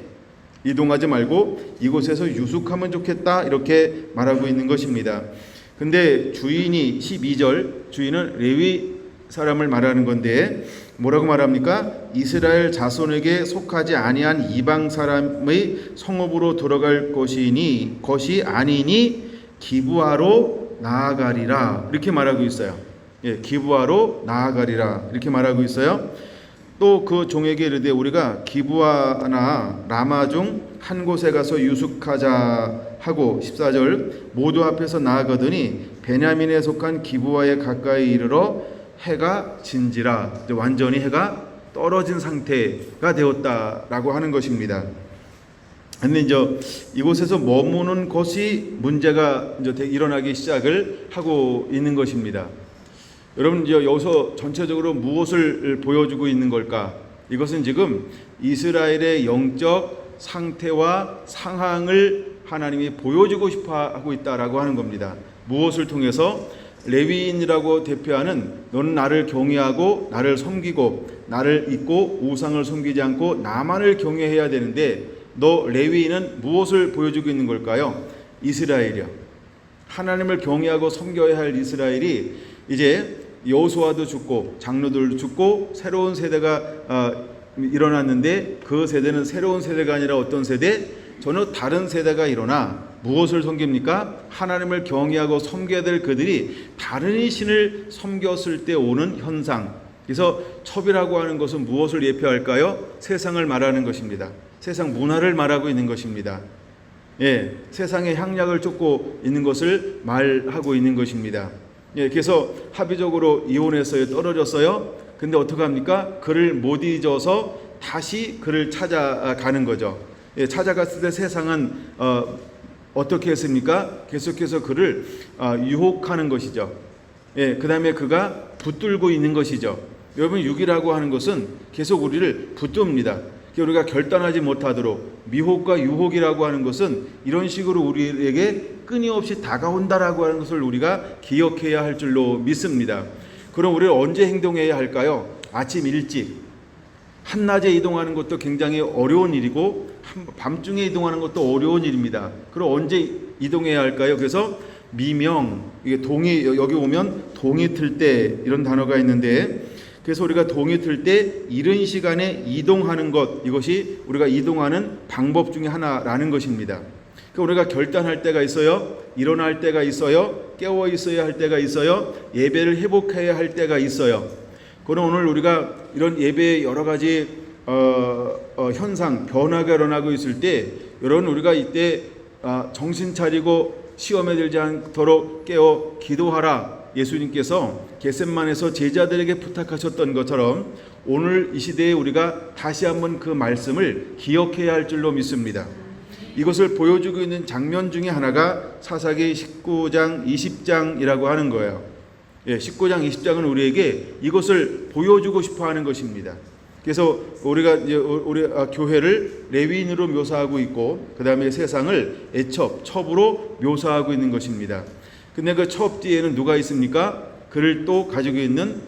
이동하지 말고 이곳에서 유숙하면 좋겠다 이렇게 말하고 있는 것입니다. 근데 주인이 12절 주인은 레위 사람을 말하는 건데 뭐라고 말합니까? 이스라엘 자손에게 속하지 아니한 이방 사람의 성읍으로 들어갈 것이 아니니 기브아로 나아가리라 이렇게 말하고 있어요. 기브아로 나아가리라 이렇게 말하고 있어요. 또 그 종에게 이르되 우리가 기브아나 라마 중 한 곳에 가서 유숙하자 하고 14절 모두 앞에서 나아가더니 베냐민에 속한 기브아에 가까이 이르러 해가 진지라 완전히 해가 떨어진 상태가 되었다라고 하는 것입니다. 근데 이제 이곳에서 머무는 것이 문제가 이제 일어나기 시작을 하고 있는 것입니다. 여러분 이제 여기서 전체적으로 무엇을 보여주고 있는 걸까? 이것은 지금 이스라엘의 영적 상태와 상황을 하나님이 보여주고 싶어 하고 있다라고 하는 겁니다. 무엇을 통해서? 레위인이라고 대표하는 너는 나를 경외하고 나를 섬기고 나를 잊고 우상을 섬기지 않고 나만을 경외해야 되는데 너 레위인은 무엇을 보여주고 있는 걸까요? 이스라엘이요. 하나님을 경외하고 섬겨야 할 이스라엘이 이제 여호수아도 죽고 장로들도 죽고 새로운 세대가 일어났는데 그 세대는 새로운 세대가 아니라 어떤 세대? 전혀 다른 세대가 일어나 무엇을 섬깁니까? 하나님을 경외하고 섬겨야 될 그들이 다른 신을 섬겼을 때 오는 현상. 그래서 첩이라고 하는 것은 무엇을 예표할까요? 세상을 말하는 것입니다. 세상 문화를 말하고 있는 것입니다. 예, 세상의 향락을 쫓고 있는 것을 말하고 있는 것입니다. 예, 그래서 합의적으로 이혼했어요. 떨어졌어요. 근데 어떡합니까? 그를 못 잊어서 다시 그를 찾아가는 거죠. 예, 찾아갔을 때 세상은 어떻게 했습니까? 계속해서 그를 유혹하는 것이죠. 예, 그 다음에 그가 붙들고 있는 것이죠. 여러분 육이라고 하는 것은 계속 우리를 붙듭니다. 우리가 결단하지 못하도록 미혹과 유혹이라고 하는 것은 이런 식으로 우리에게 끊임없이 다가온다라고 하는 것을 우리가 기억해야 할 줄로 믿습니다. 그럼 우리는 언제 행동해야 할까요? 아침 일찍. 한낮에 이동하는 것도 굉장히 어려운 일이고 밤중에 이동하는 것도 어려운 일입니다. 그럼 언제 이동해야 할까요? 그래서 미명, 이게 동이 여기 오면 동이 틀 때 이런 단어가 있는데 그래서 우리가 동이 틀 때 이른 시간에 이동하는 것 이것이 우리가 이동하는 방법 중에 하나라는 것입니다. 그러니까 우리가 결단할 때가 있어요. 일어날 때가 있어요. 깨어 있어야 할 때가 있어요. 예배를 회복해야 할 때가 있어요. 그럼 오늘 우리가 이런 예배의 여러 가지 현상, 변화가 일어나고 있을 때 여러분 우리가 이때 정신 차리고 시험에 들지 않도록 깨어 기도하라. 예수님께서 겟셋만에서 제자들에게 부탁하셨던 것처럼 오늘 이 시대에 우리가 다시 한번 그 말씀을 기억해야 할 줄로 믿습니다. 이것을 보여주고 있는 장면 중에 하나가 사사기 19장 20장이라고 하는 거예요. 예, 19장 20장은 우리에게 이것을 보여주고 싶어 하는 것입니다. 그래서 우리가 우리 교회를 레위인으로 묘사하고 있고 그 다음에 세상을 첩으로 묘사하고 있는 것입니다. 근데 그 첩 뒤에는 누가 있습니까? 그를 또 가지고 있는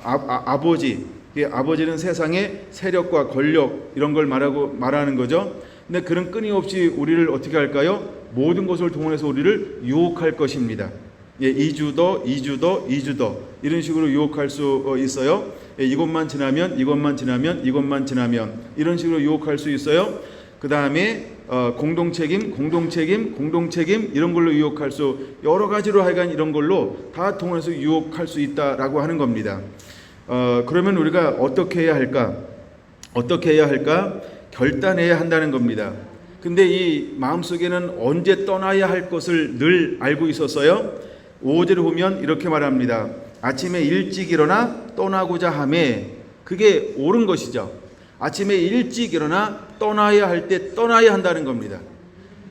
아버지. 아버지는 세상의 세력과 권력 이런 걸 말하는 거죠. 근데 그는 끊임없이 우리를 어떻게 할까요? 모든 것을 동원해서 우리를 유혹할 것입니다. 예, 이주더 이런 식으로 유혹할 수 있어요. 예, 이것만 지나면 이런 식으로 유혹할 수 있어요. 그 다음에 공동책임 이런 걸로 유혹할 수 여러 가지로 하여간 이런 걸로 다 동원해서 유혹할 수 있다라고 하는 겁니다. 그러면 우리가 어떻게 해야 할까? 결단해야 한다는 겁니다. 근데 이 마음속에는 언제 떠나야 할 것을 늘 알고 있었어요. 5절을 보면 이렇게 말합니다. 아침에 일찍 일어나 떠나고자 하매 그게 옳은 것이죠. 아침에 일찍 일어나 떠나야 할 때 떠나야 한다는 겁니다.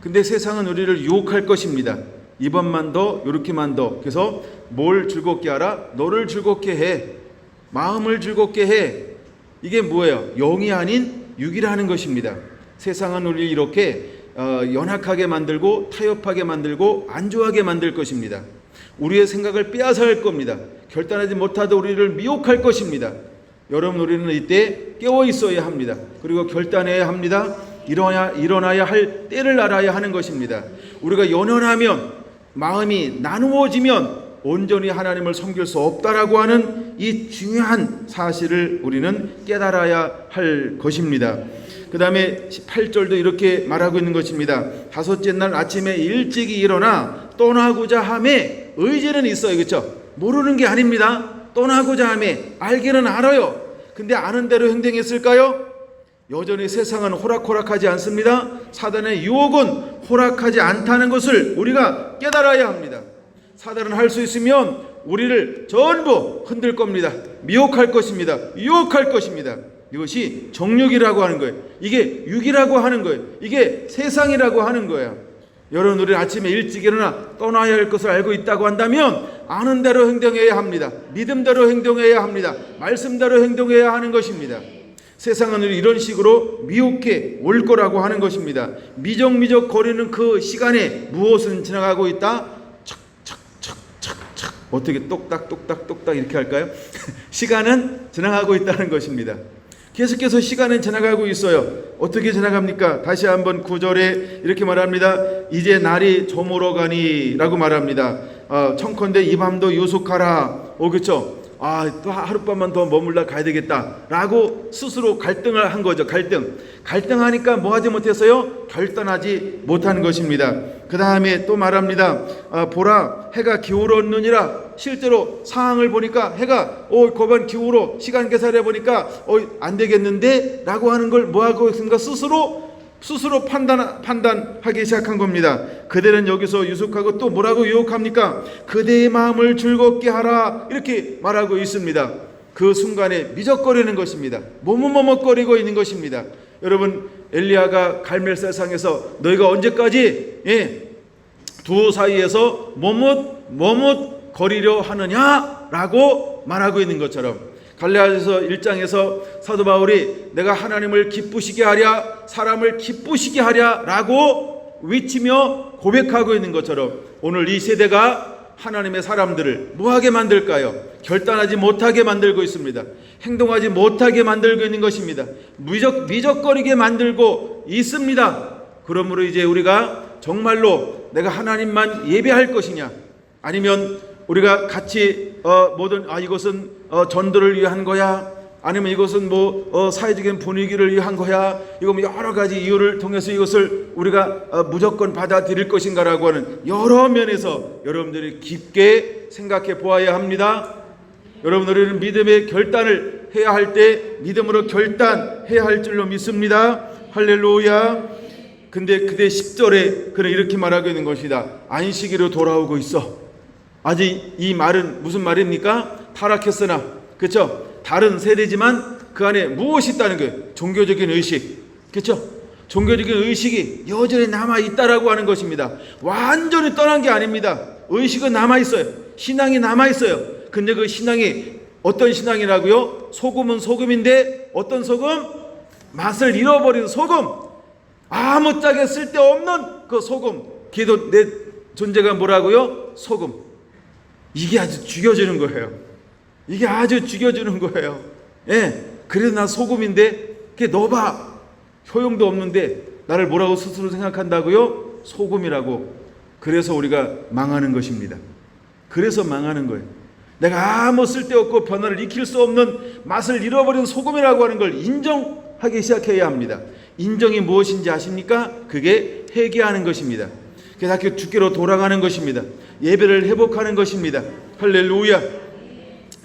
근데 세상은 우리를 유혹할 것입니다. 이번만 더 요렇게만 더. 그래서 뭘 즐겁게 하라? 너를 즐겁게 해. 마음을 즐겁게 해. 이게 뭐예요? 영이 아닌 육이라는 것입니다. 세상은 우리를 이렇게 연약하게 만들고 타협하게 만들고 안주하게 만들 것입니다. 우리의 생각을 빼앗아갈 겁니다. 결단하지 못하도 우리를 미혹할 것입니다. 여러분 우리는 이때 깨어 있어야 합니다. 그리고 결단해야 합니다. 일어나야 할 때를 알아야 하는 것입니다. 우리가 연연하면 마음이 나누어지면 온전히 하나님을 섬길 수 없다라고 하는 이 중요한 사실을 우리는 깨달아야 할 것입니다. 그 다음에 18절도 이렇게 말하고 있는 것입니다. 다섯째 날 아침에 일찍이 일어나 떠나고자 함에 의지는 있어요. 그렇죠? 모르는 게 아닙니다. 떠나고자 함에 알기는 알아요. 근데 아는 대로 행동했을까요? 여전히 세상은 호락호락하지 않습니다. 사단의 유혹은 호락하지 않다는 것을 우리가 깨달아야 합니다. 사단은 할 수 있으면 우리를 전부 흔들 겁니다. 미혹할 것입니다. 유혹할 것입니다. 이것이 정욕이라고 하는 거예요. 이게 육이라고 하는 거예요. 이게 세상이라고 하는 거예요. 여러분, 우리 아침에 일찍 일어나 떠나야 할 것을 알고 있다고 한다면 아는 대로 행동해야 합니다. 믿음대로 행동해야 합니다. 말씀대로 행동해야 하는 것입니다. 세상은 이런 식으로 미혹해 올 거라고 하는 것입니다. 미적미적 거리는 그 시간에 무엇은 지나가고 있다? 척척척척척. 어떻게 똑딱똑딱똑딱 이렇게 할까요? 시간은 지나가고 있다는 것입니다. 계속해서 시간은 지나가고 있어요. 어떻게 지나갑니까? 다시 한번 9절에 이렇게 말합니다. 이제 날이 저물어가니 라고 말합니다. 청컨대 이 밤도 유숙하라. 그렇죠? 또 하룻밤만 더 머물러 가야 되겠다 라고 스스로 갈등을 한 거죠. 갈등하니까 뭐 하지 못했어요? 결단하지 못한 것입니다. 그 다음에 또 말합니다. 보라, 해가 기울었느니라. 실제로 상황을 보니까 해가 거반 기울어, 시간 계산해 보니까 안 되겠는데 라고 하는 걸 뭐 하고 있습니까? 스스로 판단하기 시작한 겁니다. 그대는 여기서 유숙하고 또 뭐라고 유혹합니까? 그대의 마음을 즐겁게 하라 이렇게 말하고 있습니다. 그 순간에 미적거리는 것입니다. 머뭇머뭇거리고 있는 것입니다. 여러분, 엘리야가 갈멜살상에서 너희가 언제까지 두 사이에서 머뭇거리려 하느냐라고 말하고 있는 것처럼, 갈라디아서 1장에서 사도 바울이 내가 하나님을 기쁘시게 하랴, 사람을 기쁘시게 하랴 라고 외치며 고백하고 있는 것처럼, 오늘 이 세대가 하나님의 사람들을 뭐하게 만들까요? 결단하지 못하게 만들고 있습니다. 행동하지 못하게 만들고 있는 것입니다. 미적거리게 만들고 있습니다. 그러므로 이제 우리가 정말로 내가 하나님만 예배할 것이냐, 아니면 우리가 같이 이것은 전도를 위한 거야, 아니면 이것은 사회적인 분위기를 위한 거야, 이거 여러 가지 이유를 통해서 이것을 우리가 무조건 받아들일 것인가라고 하는 여러 면에서 여러분들이 깊게 생각해 보아야 합니다. 여러분들은 믿음의 결단을 해야 할 때 믿음으로 결단해야 할 줄로 믿습니다. 할렐루야. 근데 그대 10절에 그는 이렇게 말하고 있는 것이다. 안식일로 돌아오고 있어. 아직 이 말은 무슨 말입니까? 타락했으나, 그렇죠? 다른 세대지만 그 안에 무엇이 있다는 거예요? 종교적인 의식, 그렇죠? 종교적인 의식이 여전히 남아있다라고 하는 것입니다. 완전히 떠난 게 아닙니다. 의식은 남아있어요. 신앙이 남아있어요. 근데 그 신앙이 어떤 신앙이라고요? 소금은 소금인데 어떤 소금? 맛을 잃어버린 소금, 아무짝에 쓸데없는 그 소금. 기도 내 존재가 뭐라고요? 소금. 이게 아주 죽여주는 거예요. 이게 아주 죽여주는 거예요. 그래도 나 소금인데, 그게 넣어봐. 효용도 없는데 나를 뭐라고 스스로 생각한다고요? 소금이라고. 그래서 우리가 망하는 것입니다. 그래서 망하는 거예요. 내가 아무 쓸데없고 변화를 익힐 수 없는 맛을 잃어버린 소금이라고 하는 걸 인정하기 시작해야 합니다. 인정이 무엇인지 아십니까? 그게 회개하는 것입니다. 그래서 주께로 돌아가는 것입니다. 예배를 회복하는 것입니다. 할렐루야.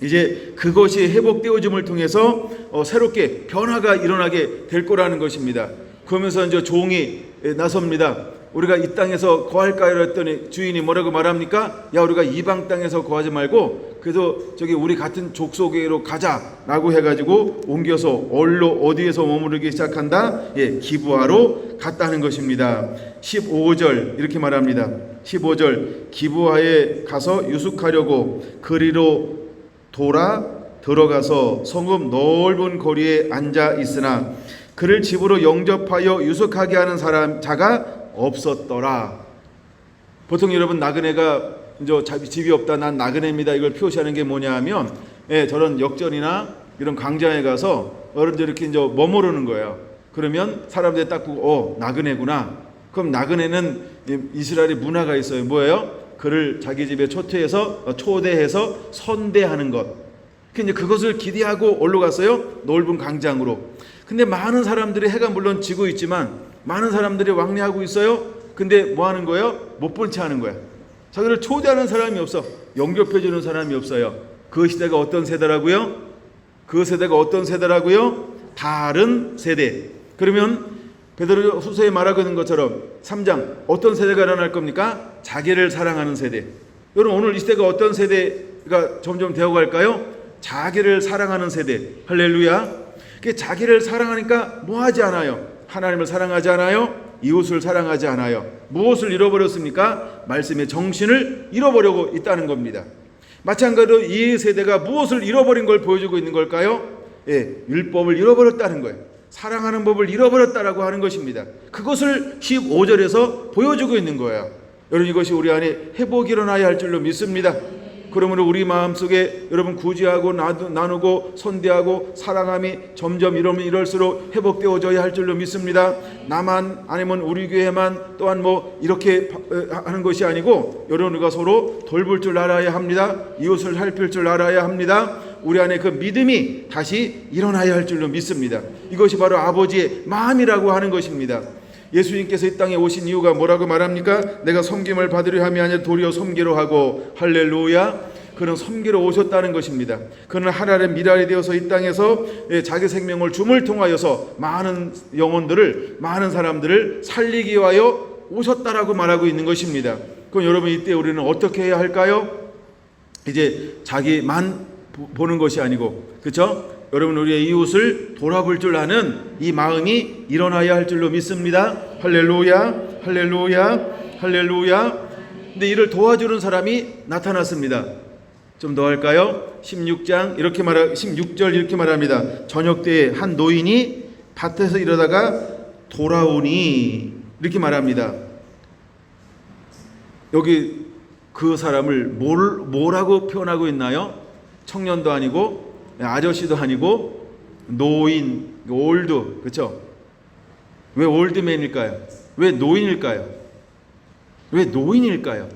이제 그것이 회복되어짐을 통해서 새롭게 변화가 일어나게 될 거라는 것입니다. 그러면서 이제 종이 나섭니다. 우리가 이 땅에서 거할까요? 했더니 주인이 뭐라고 말합니까? 야, 우리가 이방 땅에서 거하지 말고 그래도 저기 우리 같은 족속으로 가자라고 해가지고 옮겨서 어디에서 머무르기 시작한다? 기브아로 갔다는 것입니다. 15절 이렇게 말합니다. 15절 기브아에 가서 유숙하려고 그리로 돌아 들어가서 성읍 넓은 거리에 앉아 있으나 그를 집으로 영접하여 유숙하게 하는 자가 없었더라. 보통 여러분 나그네가 집이 없다, 난 나그네입니다, 이걸 표시하는 게 뭐냐 하면 저런 역전이나 이런 광장에 가서 어른들 이렇게 머무르는 거예요. 그러면 사람들이 딱 보고 나그네구나. 그럼 나그네는 이스라엘의 문화가 있어요. 뭐예요? 그를 자기 집에 초대해서 선대하는 것. 근데 그것을 기대하고 올라갔어요. 넓은 광장으로. 근데 많은 사람들이, 해가 물론 지고 있지만 많은 사람들이 왕래하고 있어요. 근데 뭐 하는 거예요? 못 본 채 하는 거야. 자기를 초대하는 사람이 없어. 영접해 주는 사람이 없어요. 그 시대가 어떤 세대라고요? 그 세대가 어떤 세대라고요? 다른 세대. 그러면 베드로 후서에 말하고 있는 것처럼 3장 어떤 세대가 일어날 겁니까? 자기를 사랑하는 세대. 여러분, 오늘 이 시대가 어떤 세대가 점점 되어갈까요? 자기를 사랑하는 세대. 할렐루야. 자기를 사랑하니까 뭐 하지 않아요? 하나님을 사랑하지 않아요? 이웃을 사랑하지 않아요. 무엇을 잃어버렸습니까? 말씀의 정신을 잃어버리고 있다는 겁니다. 마찬가지로 이 세대가 무엇을 잃어버린 걸 보여주고 있는 걸까요? 율법을 잃어버렸다는 거예요. 사랑하는 법을 잃어버렸다라고 하는 것입니다. 그것을 15절에서 보여주고 있는 거예요. 여러분, 이것이 우리 안에 회복이 일어나야 할 줄로 믿습니다. 그러므로 우리 마음속에 여러분 구제하고 나누고 선대하고 사랑함이 점점 이럴수록 회복되어져야 할 줄로 믿습니다. 나만 아니면 우리 교회만 또한 뭐 이렇게 하는 것이 아니고 여러분, 우리가 서로 돌볼 줄 알아야 합니다. 이웃을 살필 줄 알아야 합니다. 우리 안에 그 믿음이 다시 일어나야 할 줄로 믿습니다. 이것이 바로 아버지의 마음이라고 하는 것입니다. 예수님께서 이 땅에 오신 이유가 뭐라고 말합니까? 내가 섬김을 받으려 함이 아니라 도리어 섬기려 하고, 할렐루야. 그는 섬기러 오셨다는 것입니다. 그는 하나님의 미랄이 되어서 이 땅에서 자기 생명을 줌을 통하여서 많은 영혼들을, 많은 사람들을 살리기 위하여 오셨다라고 말하고 있는 것입니다. 그럼 여러분, 이때 우리는 어떻게 해야 할까요? 이제 자기만 보는 것이 아니고, 그렇죠? 여러분, 우리의 이웃을 돌아볼 줄 아는 이 마음이 일어나야 할 줄로 믿습니다. 할렐루야, 할렐루야, 할렐루야. 근데 이를 도와주는 사람이 나타났습니다. 좀 더 할까요? 16절 이렇게 말합니다. 저녁 때에 한 노인이 밭에서 일하다가 돌아오니, 이렇게 말합니다. 여기 그 사람을 뭐라고 표현하고 있나요? 청년도 아니고 아저씨도 아니고 노인, 올드, 그렇죠? 왜 올드맨일까요? 왜 노인일까요? 왜 노인일까요?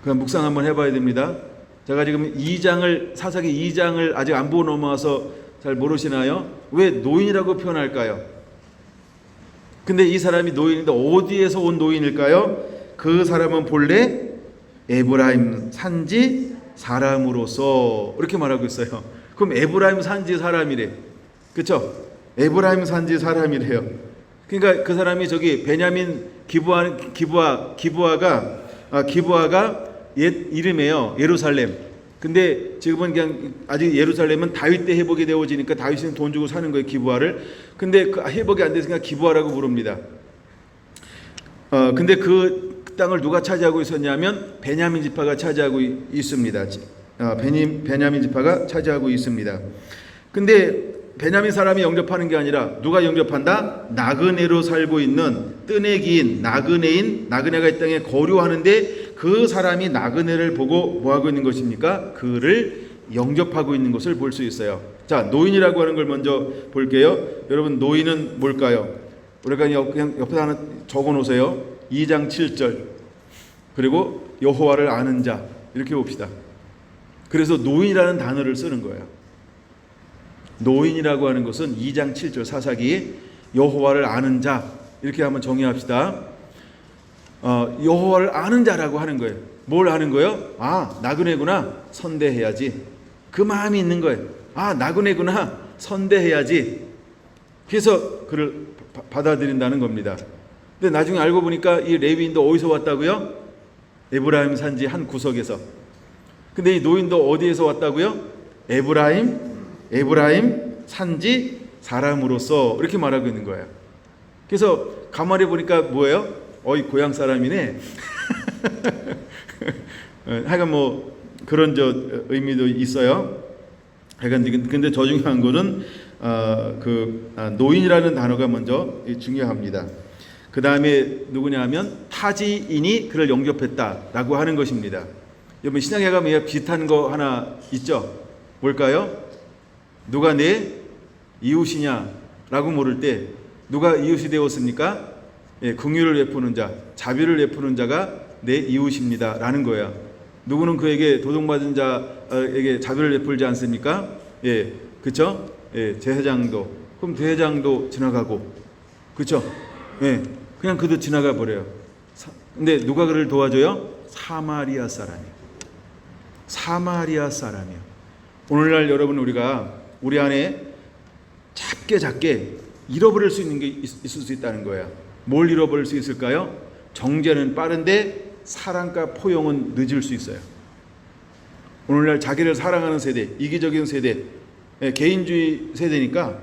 그럼 묵상 한번 해봐야 됩니다. 제가 지금 사사기 2장을 아직 안 보고 넘어와서 잘 모르시나요? 왜 노인이라고 표현할까요? 근데 이 사람이 노인인데 어디에서 온 노인일까요? 그 사람은 본래 에브라임 산지 사람으로서, 이렇게 말하고 있어요. 그럼 에브라임 산지 사람이래, 그렇죠? 에브라임 산지 사람이래요. 그러니까 그 사람이 저기 베냐민 기브아가 옛 이름이에요. 예루살렘. 근데 지금은 그냥 아직 예루살렘은 다윗 때 회복이 되어지니까 다윗은 돈 주고 사는 거예요, 기브아를. 근데 그 회복이 안 됐으니까 기브아라고 부릅니다. 근데 그 땅을 누가 차지하고 있었냐면 베냐민 지파가 차지하고 있습니다. 베냐민 지파가 차지하고 있습니다. 근데 베냐민 사람이 영접하는 게 아니라 누가 영접한다? 나그네로 살고 있는 뜨내기인 나그네가 이 땅에 거류하는데 그 사람이 나그네를 보고 뭐 하고 있는 것입니까? 그를 영접하고 있는 것을 볼 수 있어요. 자, 노인이라고 하는 걸 먼저 볼게요. 여러분, 노인은 뭘까요? 우리가 그냥 옆에 하나 적어 놓으세요. 2장 7절. 그리고 여호와를 아는 자, 이렇게 봅시다. 그래서 노인이라는 단어를 쓰는 거예요. 노인이라고 하는 것은 2장 7절 사사기 여호와를 아는 자, 이렇게 한번 정의합시다. 여호와를 아는 자라고 하는 거예요. 뭘 아는 거예요? 아, 나그네구나, 선대해야지. 그 마음이 있는 거예요. 아, 나그네구나, 선대해야지. 그래서 그를 받아들인다는 겁니다. 근데 나중에 알고 보니까 이 레위인도 어디서 왔다고요? 에브라임 산지 한 구석에서. 근데 이 노인도 어디에서 왔다고요? 에브라임 산지 사람으로서, 이렇게 말하고 있는 거예요. 그래서 가만히 보니까 뭐예요? 고향 사람이네. 하여간 뭐 그런 의미도 있어요. 하여간 근데 더 중요한 거는 노인이라는 단어가 먼저 중요합니다. 그 다음에 누구냐면 타지인이 그를 영접했다라고 하는 것입니다. 여러분, 신약에 가면 비슷한 거 하나 있죠? 뭘까요? 누가 내 이웃이냐라고 물을 때 누가 이웃이 되었습니까? 긍휼을 베푸는 자, 자비를 베푸는 자가 내 이웃입니다 라는 거예요. 누구는 그에게 도둑맞은 자에게 자비를 베풀지 않습니까? 그렇죠? 제사장도. 그럼 대회장도 지나가고, 그렇죠? 그냥 그도 지나가 버려요. 근데 누가 그를 도와줘요? 사마리아 사람이요. 오늘날 여러분, 우리가 우리 안에 작게 잃어버릴 수 있는 게 있을 수 있다는 거예요. 뭘 잃어버릴 수 있을까요? 정죄는 빠른데 사랑과 포용은 늦을 수 있어요. 오늘날 자기를 사랑하는 세대, 이기적인 세대, 개인주의 세대니까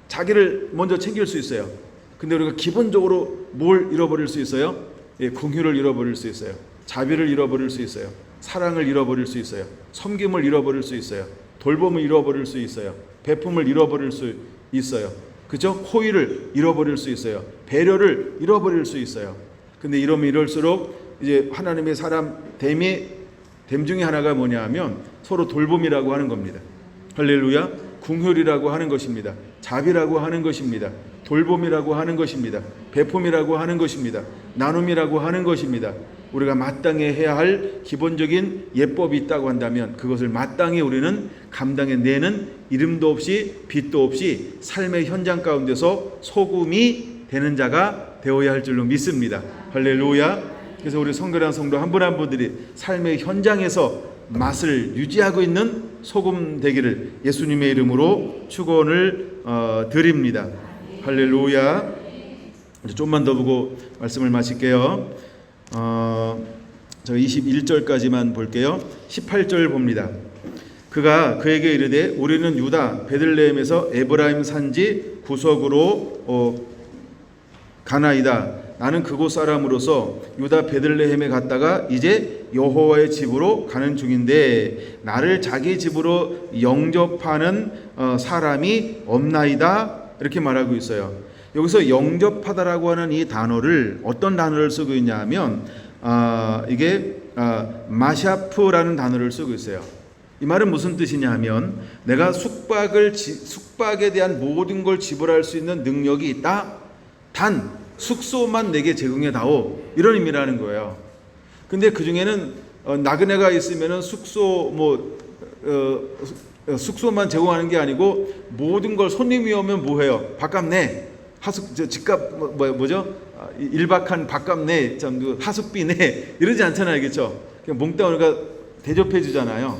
자기를 먼저 챙길 수 있어요. 근데 우리가 기본적으로 뭘 잃어버릴 수 있어요? 예, 긍휼을 잃어버릴 수 있어요. 자비를 잃어버릴 수 있어요. 사랑을 잃어버릴 수 있어요. 섬김을 잃어버릴 수 있어요. 돌봄을 잃어버릴 수 있어요. 베품을 잃어버릴 수 있어요. 그죠? 호의를 잃어버릴 수 있어요. 배려를 잃어버릴 수 있어요. 근데 이러면 이럴수록 이제 하나님의 사람 됨 중에 하나가 뭐냐 하면 서로 돌봄이라고 하는 겁니다. 할렐루야. 긍휼이라고 하는 것입니다. 자비라고 하는 것입니다. 돌봄이라고 하는 것입니다. 베품이라고 하는 것입니다. 나눔이라고 하는 것입니다. 우리가 마땅히 해야 할 기본적인 예법이 있다고 한다면 그것을 마땅히 우리는 감당해내는 이름도 없이 빛도 없이 삶의 현장 가운데서 소금이 되는 자가 되어야 할 줄로 믿습니다. 할렐루야. 그래서 우리 성결한 성도 한 분 한 분들이 삶의 현장에서 맛을 유지하고 있는 소금 되기를 예수님의 이름으로 축원을 드립니다. 할렐루야. 이제 좀만 더 보고 말씀을 마칠게요. 저 21절까지만 볼게요. 18절 봅니다. 그가 그에게 이르되 우리는 유다 베들레헴에서 에브라임 산지 구석으로 가나이다. 나는 그곳 사람으로서 유다 베들레헴에 갔다가 이제 여호와의 집으로 가는 중인데 나를 자기 집으로 영접하는 사람이 없나이다. 이렇게 말하고 있어요. 여기서 영접하다라고 하는 이 단어를 어떤 단어를 쓰고 있냐 하면 이게 마샤프라는 단어를 쓰고 있어요. 이 말은 무슨 뜻이냐 하면 내가 숙박에 대한 모든 걸 지불할 수 있는 능력이 있다. 단 숙소만 내게 제공해 다오. 이런 의미라는 거예요. 근데 그 중에는 나그네가 있으면은 숙소만 제공하는 게 아니고 모든 걸 손님이 오면 뭐 해요? 밥값 내. 집값 뭐죠? 1박한 밥값 내. 하숙비 내. 이러지 않잖아요. 그렇죠? 그냥 몽땅 우리가 대접해 주잖아요.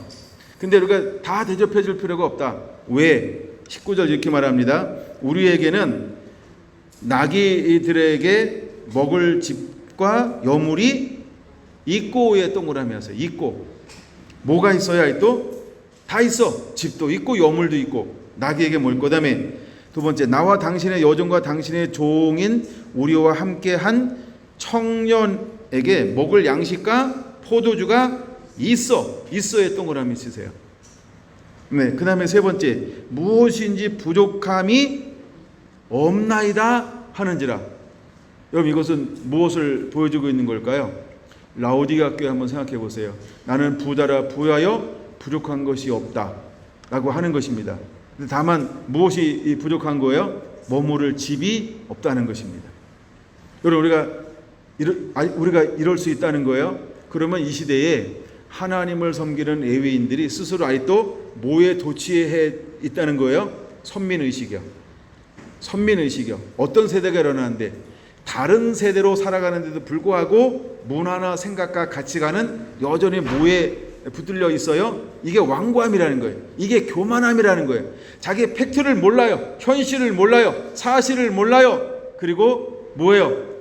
근데 우리가 다 대접해 줄 필요가 없다. 왜? 19절 이렇게 말합니다. 우리에게는 나귀들에게 먹을 집과 여물이 있고에 동그라미 하세요. 있고. 뭐가 있어야 또? 다 있어. 집도 있고 여물도 있고 나귀에게 먹을 거. 그다음에 두 번째, 나와 당신의 여종과 당신의 종인 우리와 함께한 청년에게 먹을 양식과 포도주가 있어에 동그라미 치세요. 네, 그 다음에 세 번째, 무엇인지 부족함이 없나이다 하는지라. 여러분 이것은 무엇을 보여주고 있는 걸까요? 라오디게아 교회 한번 생각해 보세요. 나는 부하여 부족한 것이 없다 라고 하는 것입니다. 다만 무엇이 부족한 거예요? 머무를 집이 없다는 것입니다. 여러분 우리가 이럴 수 있다는 거예요. 그러면 이 시대에 하나님을 섬기는 예외인들이 스스로 아직도 뭐에 도취해 있다는 거예요? 선민의식이요. 어떤 세대가 일어나는데 다른 세대로 살아가는데도 불구하고 문화나 생각과 가치관은 여전히 뭐에 붙들려 있어요? 이게 완고함이라는 거예요. 이게 교만함이라는 거예요. 자기 팩트를 몰라요. 현실을 몰라요. 사실을 몰라요. 그리고 뭐예요?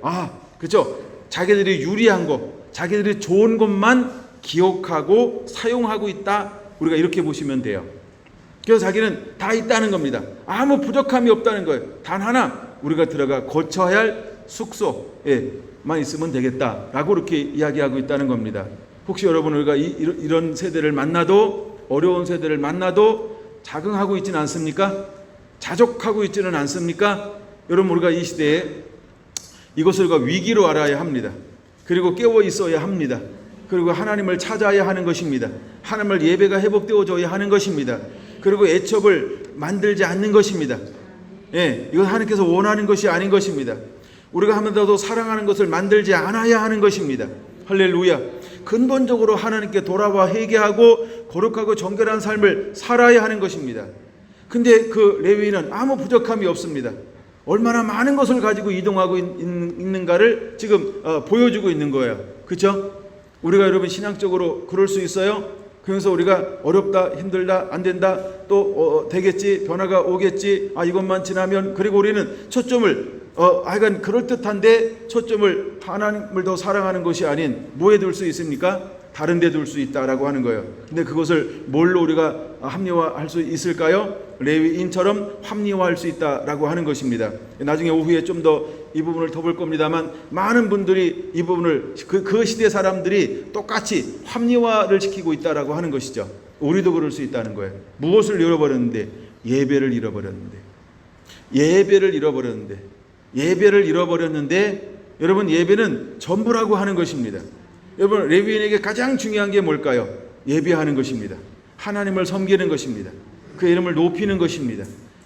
그렇죠. 자기들이 유리한 거, 자기들이 좋은 것만 기억하고 사용하고 있다. 우리가 이렇게 보시면 돼요. 그래서 자기는 다 있다는 겁니다. 아무 부족함이 없다는 거예요. 단 하나, 우리가 들어가 거쳐야 할 숙소에만 있으면 되겠다라고 이렇게 이야기하고 있다는 겁니다. 혹시 여러분 우리가 이런 세대를 만나도, 어려운 세대를 만나도 자긍하고 있지는 않습니까? 자족하고 있지는 않습니까? 여러분 우리가 이 시대에 이것을 위기로 알아야 합니다. 그리고 깨어 있어야 합니다. 그리고 하나님을 찾아야 하는 것입니다. 하나님을 예배가 회복되어져야 하는 것입니다. 그리고 애첩을 만들지 않는 것입니다. 이건 하나님께서 원하는 것이 아닌 것입니다. 우리가 하면서도 사랑하는 것을 만들지 않아야 하는 것입니다. 할렐루야. 근본적으로 하나님께 돌아와 회개하고 거룩하고 정결한 삶을 살아야 하는 것입니다. 근데 그 레위인은 아무 부족함이 없습니다. 얼마나 많은 것을 가지고 이동하고 있는가를 지금 보여주고 있는 거예요. 그렇죠? 우리가 여러분 신앙적으로 그럴 수 있어요? 그래서 우리가 어렵다, 힘들다, 안 된다, 또 되겠지, 변화가 오겠지, 이것만 지나면, 그리고 우리는 초점을 하여간 그럴듯한데 초점을 하나님을 더 사랑하는 것이 아닌 뭐에 둘 수 있습니까? 다른 데 둘 수 있다라고 하는 거예요. 근데 그것을 뭘로 우리가 합리화할 수 있을까요? 레위인처럼 합리화할 수 있다라고 하는 것입니다. 나중에 오후에 좀 더 이 부분을 더 볼 겁니다만, 많은 분들이 이 부분을 그 시대 사람들이 똑같이 합리화를 시키고 있다라고 하는 것이죠. 우리도 그럴 수 있다는 거예요. 무엇을 잃어버렸는데? 예배를 잃어버렸는데. 예배를 잃어버렸는데 여러분, 예배는 전부라고 하는 것입니다. 여러분, 레위인에게 가장 중요한 게 뭘까요? 예배하는 것입니다. 하나님을 섬기는 것입니다. 그 이름을 높이는 것입니다.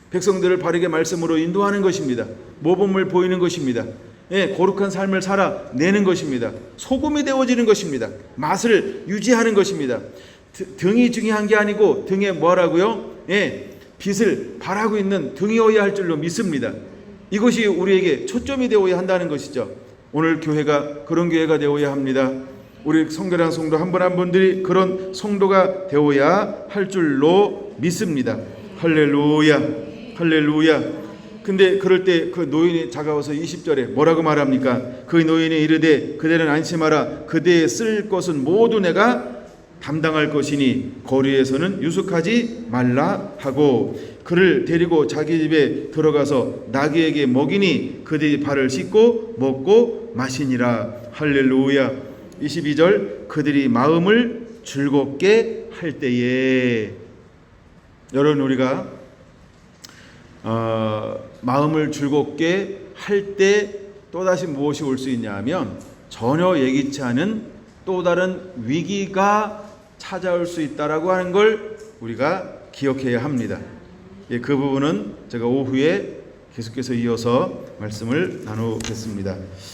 백성들을 바르게 말씀으로 인도하는 것입니다. 모범을 보이는 것입니다. 거룩한 삶을 살아내는 것입니다. 소금이 되어지는 것입니다. 맛을 유지하는 것입니다. 등이 중요한 게 아니고 등에 뭐라고요? 빛을 발하고 있는 등이어야 할 줄로 믿습니다. 이것이 우리에게 초점이 되어야 한다는 것이죠. 오늘 교회가 그런 교회가 되어야 합니다. 우리 성결한 성도 한 분 한 분들이 그런 성도가 되어야 할 줄로 믿습니다. 할렐루야, 할렐루야. 근데 그럴 때 그 노인이 다가와서 20절에 뭐라고 말합니까? 그 노인이 이르되 그대는 안심하라. 그대의 쓸 것은 모두 내가 담당할 것이니 거리에서는 유숙하지 말라 하고, 그를 데리고 자기 집에 들어가서 나귀에게 먹이니 그들이 발을 씻고 먹고 마시니라. 할렐루야. 22절, 그들이 마음을 즐겁게 할 때에. 여러분, 우리가 마음을 즐겁게 할 때 또다시 무엇이 올 수 있냐 하면, 전혀 예기치 않은 또 다른 위기가 찾아올 수 있다라고 하는 걸 우리가 기억해야 합니다. 그 부분은 제가 오후에 계속해서 이어서 말씀을 나누겠습니다.